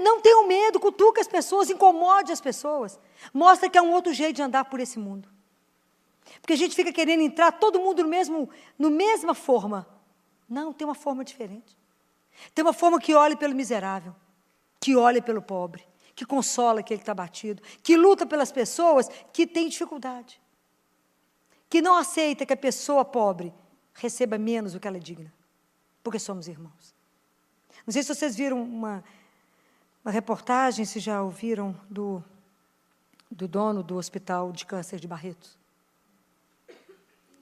Não tenha medo, cutuca as pessoas, incomode as pessoas. Mostra que é um outro jeito de andar por esse mundo. Porque a gente fica querendo entrar todo mundo no mesma forma. Não, tem uma forma diferente. Tem uma forma que olha pelo miserável, que olha pelo pobre, que consola aquele que está batido, que luta pelas pessoas que têm dificuldade, que não aceita que a pessoa pobre receba menos do que ela é digna, porque somos irmãos. Não sei se vocês viram uma reportagem, se já ouviram do dono do Hospital de Câncer de Barretos.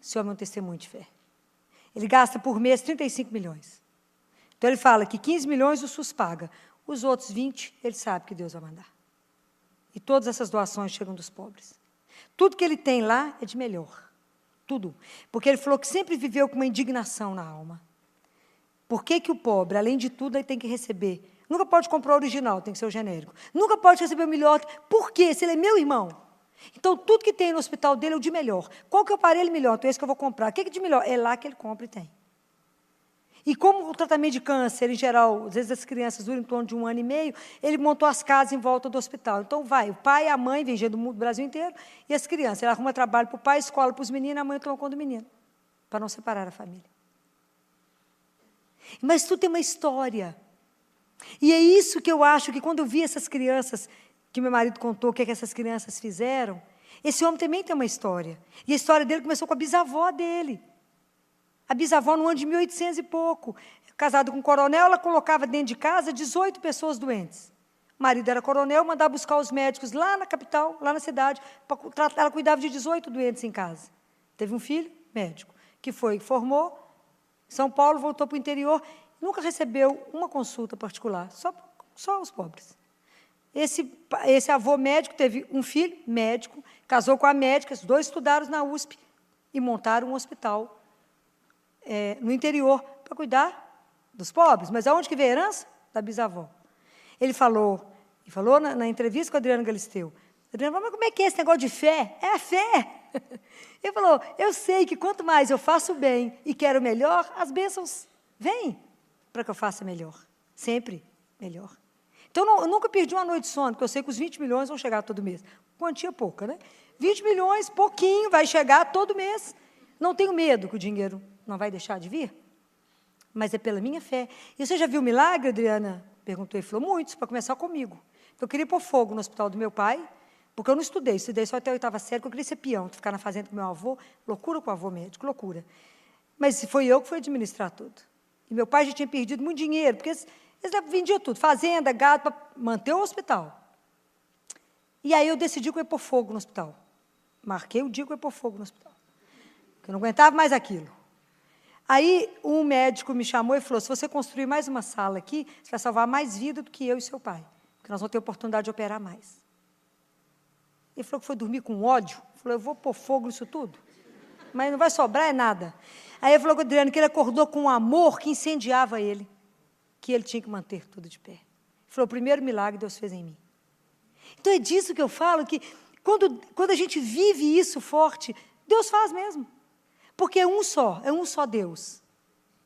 Esse homem é um testemunho de fé. Ele gasta por mês 35 milhões. Então ele fala que 15 milhões o SUS paga. Os outros 20, ele sabe que Deus vai mandar. E todas essas doações chegam dos pobres. Tudo que ele tem lá é de melhor. Tudo. Porque ele falou que sempre viveu com uma indignação na alma. Por que que o pobre, além de tudo, ele tem que receber? Nunca pode comprar o original, tem que ser o genérico. Nunca pode receber o melhor. Por quê? Se ele é meu irmão. Então, tudo que tem no hospital dele é o de melhor. Qual que é o aparelho melhor? Então, esse que eu vou comprar. O que é de melhor? É lá que ele compra e tem. E como o tratamento de câncer, em geral, às vezes as crianças duram em torno de 1 ano e meio, ele montou as casas em volta do hospital. Então, vai, o pai e a mãe, vem gente do Brasil inteiro, e as crianças. Ele arruma trabalho para o pai, escola para os meninos, e a mãe toma conta do menino, para não separar a família. Mas tudo tem uma história. E é isso que eu acho que quando eu vi essas crianças, que meu marido contou o que essas crianças fizeram, Esse homem também tem uma história. E a história dele começou com a bisavó dele. A bisavó, no ano de 1800 e pouco, casada com um coronel, ela colocava dentro de casa 18 pessoas doentes. O marido era coronel, mandava buscar os médicos lá na capital, lá na cidade. Ela cuidava de 18 doentes em casa. Teve um filho, médico, que formou em São Paulo, voltou para o interior, nunca recebeu uma consulta particular, só os pobres. Esse avô médico teve um filho médico, casou com a médica, os dois estudaram na USP e montaram um hospital no interior para cuidar dos pobres. Mas aonde que veio a herança? Da bisavó. Ele falou na entrevista com o Adriano Galisteu, Adriano falou, mas como é que é esse negócio de fé? É a fé. Ele falou, eu sei que quanto mais eu faço bem e quero melhor, as bênçãos vêm para que eu faça melhor. Sempre melhor. Então, eu nunca perdi uma noite de sono, porque eu sei que os 20 milhões vão chegar todo mês. Quantia pouca, né? 20 milhões, pouquinho, vai chegar todo mês. Não tenho medo que o dinheiro não vai deixar de vir, mas é pela minha fé. E você já viu o milagre, Adriana? Perguntou, ele falou, muitos, para começar comigo. Eu queria pôr fogo no hospital do meu pai, porque eu não estudei só até a 8ª série, porque eu queria ser peão, ficar na fazenda com meu avô, loucura com o avô médico, loucura. Mas foi eu que fui administrar tudo. E meu pai já tinha perdido muito dinheiro, porque eles vendiam tudo, fazenda, gado, para manter o hospital. E aí eu decidi que eu ia pôr fogo no hospital. Marquei o dia que eu ia pôr fogo no hospital, porque eu não aguentava mais aquilo. Aí um médico me chamou e falou, se você construir mais uma sala aqui, você vai salvar mais vida do que eu e seu pai, porque nós vamos ter oportunidade de operar mais. Ele falou que foi dormir com ódio. Falou, eu vou pôr fogo nisso tudo, mas não vai sobrar nada. Aí ele falou com o Adriano que ele acordou com um amor que incendiava ele, que ele tinha que manter tudo de pé. Ele falou, o primeiro milagre Deus fez em mim. Então é disso que eu falo, que quando a gente vive isso forte, Deus faz mesmo. Porque é um só Deus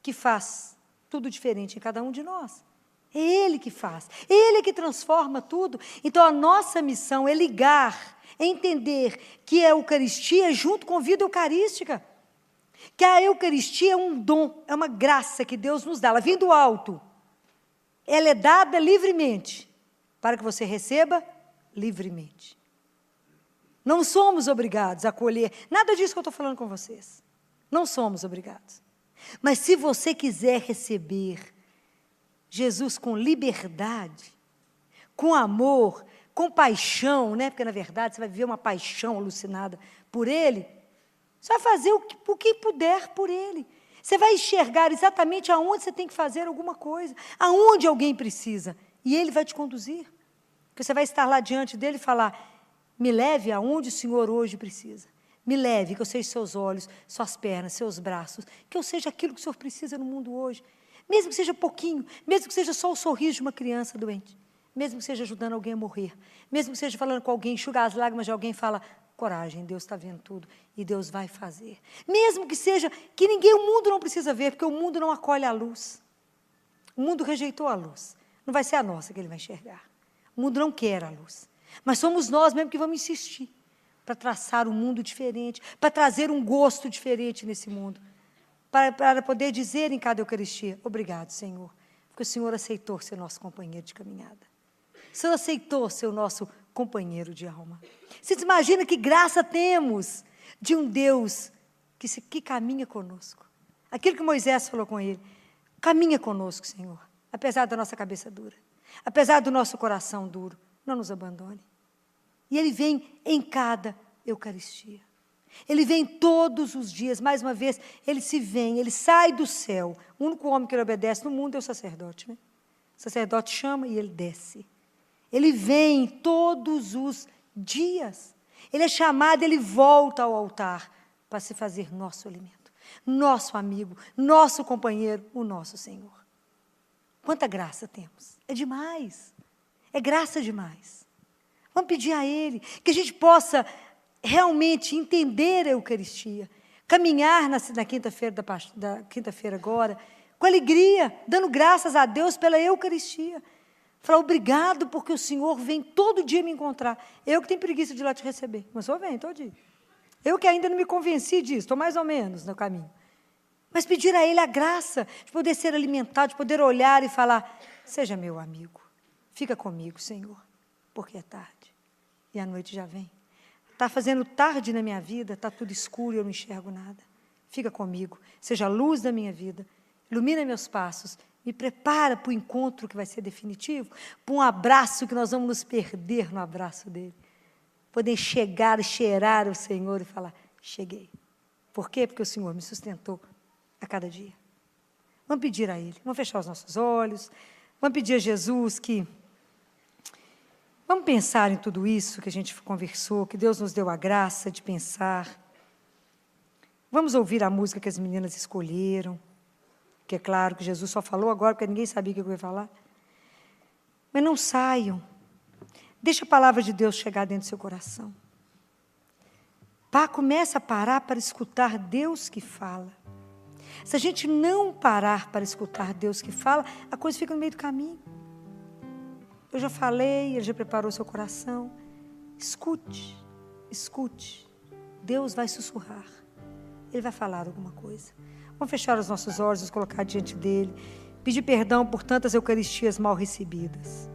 que faz tudo diferente em cada um de nós. É Ele que faz, é Ele que transforma tudo. Então a nossa missão é ligar, é entender que a Eucaristia é junto com a vida eucarística. Que a Eucaristia é um dom, é uma graça que Deus nos dá, ela vem do alto. Ela é dada livremente, para que você receba livremente. Não somos obrigados a colher, nada disso que eu estou falando com vocês. Não somos obrigados. Mas se você quiser receber Jesus com liberdade, com amor, com paixão, né? Porque, na verdade, você vai viver uma paixão alucinada por Ele, você vai fazer o que puder por Ele. Você vai enxergar exatamente aonde você tem que fazer alguma coisa, aonde alguém precisa, e Ele vai te conduzir. Porque você vai estar lá diante dEle e falar, me leve aonde o Senhor hoje precisa. Me leve, que eu seja seus olhos, suas pernas, seus braços, que eu seja aquilo que o Senhor precisa no mundo hoje. Mesmo que seja pouquinho, mesmo que seja só o sorriso de uma criança doente, mesmo que seja ajudando alguém a morrer, mesmo que seja falando com alguém, enxugar as lágrimas de alguém, fala, coragem, Deus está vendo tudo e Deus vai fazer. Mesmo que seja que o mundo não precisa ver, porque o mundo não acolhe a luz. O mundo rejeitou a luz. Não vai ser a nossa que ele vai enxergar. O mundo não quer a luz. Mas somos nós mesmo que vamos insistir para traçar um mundo diferente, para trazer um gosto diferente nesse mundo, para poder dizer em cada Eucaristia, obrigado, Senhor, porque o Senhor aceitou ser nosso companheiro de caminhada. O Senhor aceitou ser o nosso companheiro de alma. Vocês imaginam que graça temos de um Deus que caminha conosco. Aquilo que Moisés falou com ele, caminha conosco, Senhor, apesar da nossa cabeça dura, apesar do nosso coração duro, não nos abandone. E Ele vem em cada Eucaristia. Ele vem todos os dias, mais uma vez, Ele sai do céu. O único homem que Ele obedece no mundo é o sacerdote, né? O sacerdote chama e Ele desce. Ele vem todos os dias. Ele é chamado, Ele volta ao altar para se fazer nosso alimento, nosso amigo, nosso companheiro, o nosso Senhor. Quanta graça temos! É demais, é graça demais. Vamos pedir a Ele que a gente possa realmente entender a Eucaristia, caminhar na quinta-feira agora, com alegria, dando graças a Deus pela Eucaristia. Falar obrigado porque o Senhor vem todo dia me encontrar. Eu que tenho preguiça de ir lá te receber, mas o Senhor vem todo dia. Eu que ainda não me convenci disso, estou mais ou menos no caminho. Mas pedir a Ele a graça de poder ser alimentado, de poder olhar e falar, seja meu amigo, fica comigo, Senhor, porque é tarde e a noite já vem. Está fazendo tarde na minha vida, está tudo escuro e eu não enxergo nada. Fica comigo, seja a luz da minha vida, ilumina meus passos, me prepara para o encontro que vai ser definitivo, para um abraço que nós vamos nos perder no abraço dele. Poder chegar, cheirar o Senhor e falar, cheguei. Por quê? Porque o Senhor me sustentou a cada dia. Vamos pedir a Ele, vamos fechar os nossos olhos, vamos pedir a Jesus que... Vamos pensar em tudo isso que a gente conversou, que Deus nos deu a graça de pensar. Vamos ouvir a música que as meninas escolheram, que é claro que Jesus só falou agora, porque ninguém sabia o que eu ia falar. Mas não saiam. Deixa a palavra de Deus chegar dentro do seu coração. Começa a parar para escutar Deus que fala. Se a gente não parar para escutar Deus que fala, a coisa fica no meio do caminho. Eu já falei, Ele já preparou seu coração. Escute, escute. Deus vai sussurrar. Ele vai falar alguma coisa. Vamos fechar os nossos olhos, nos colocar diante dEle. Pedir perdão por tantas eucaristias mal recebidas.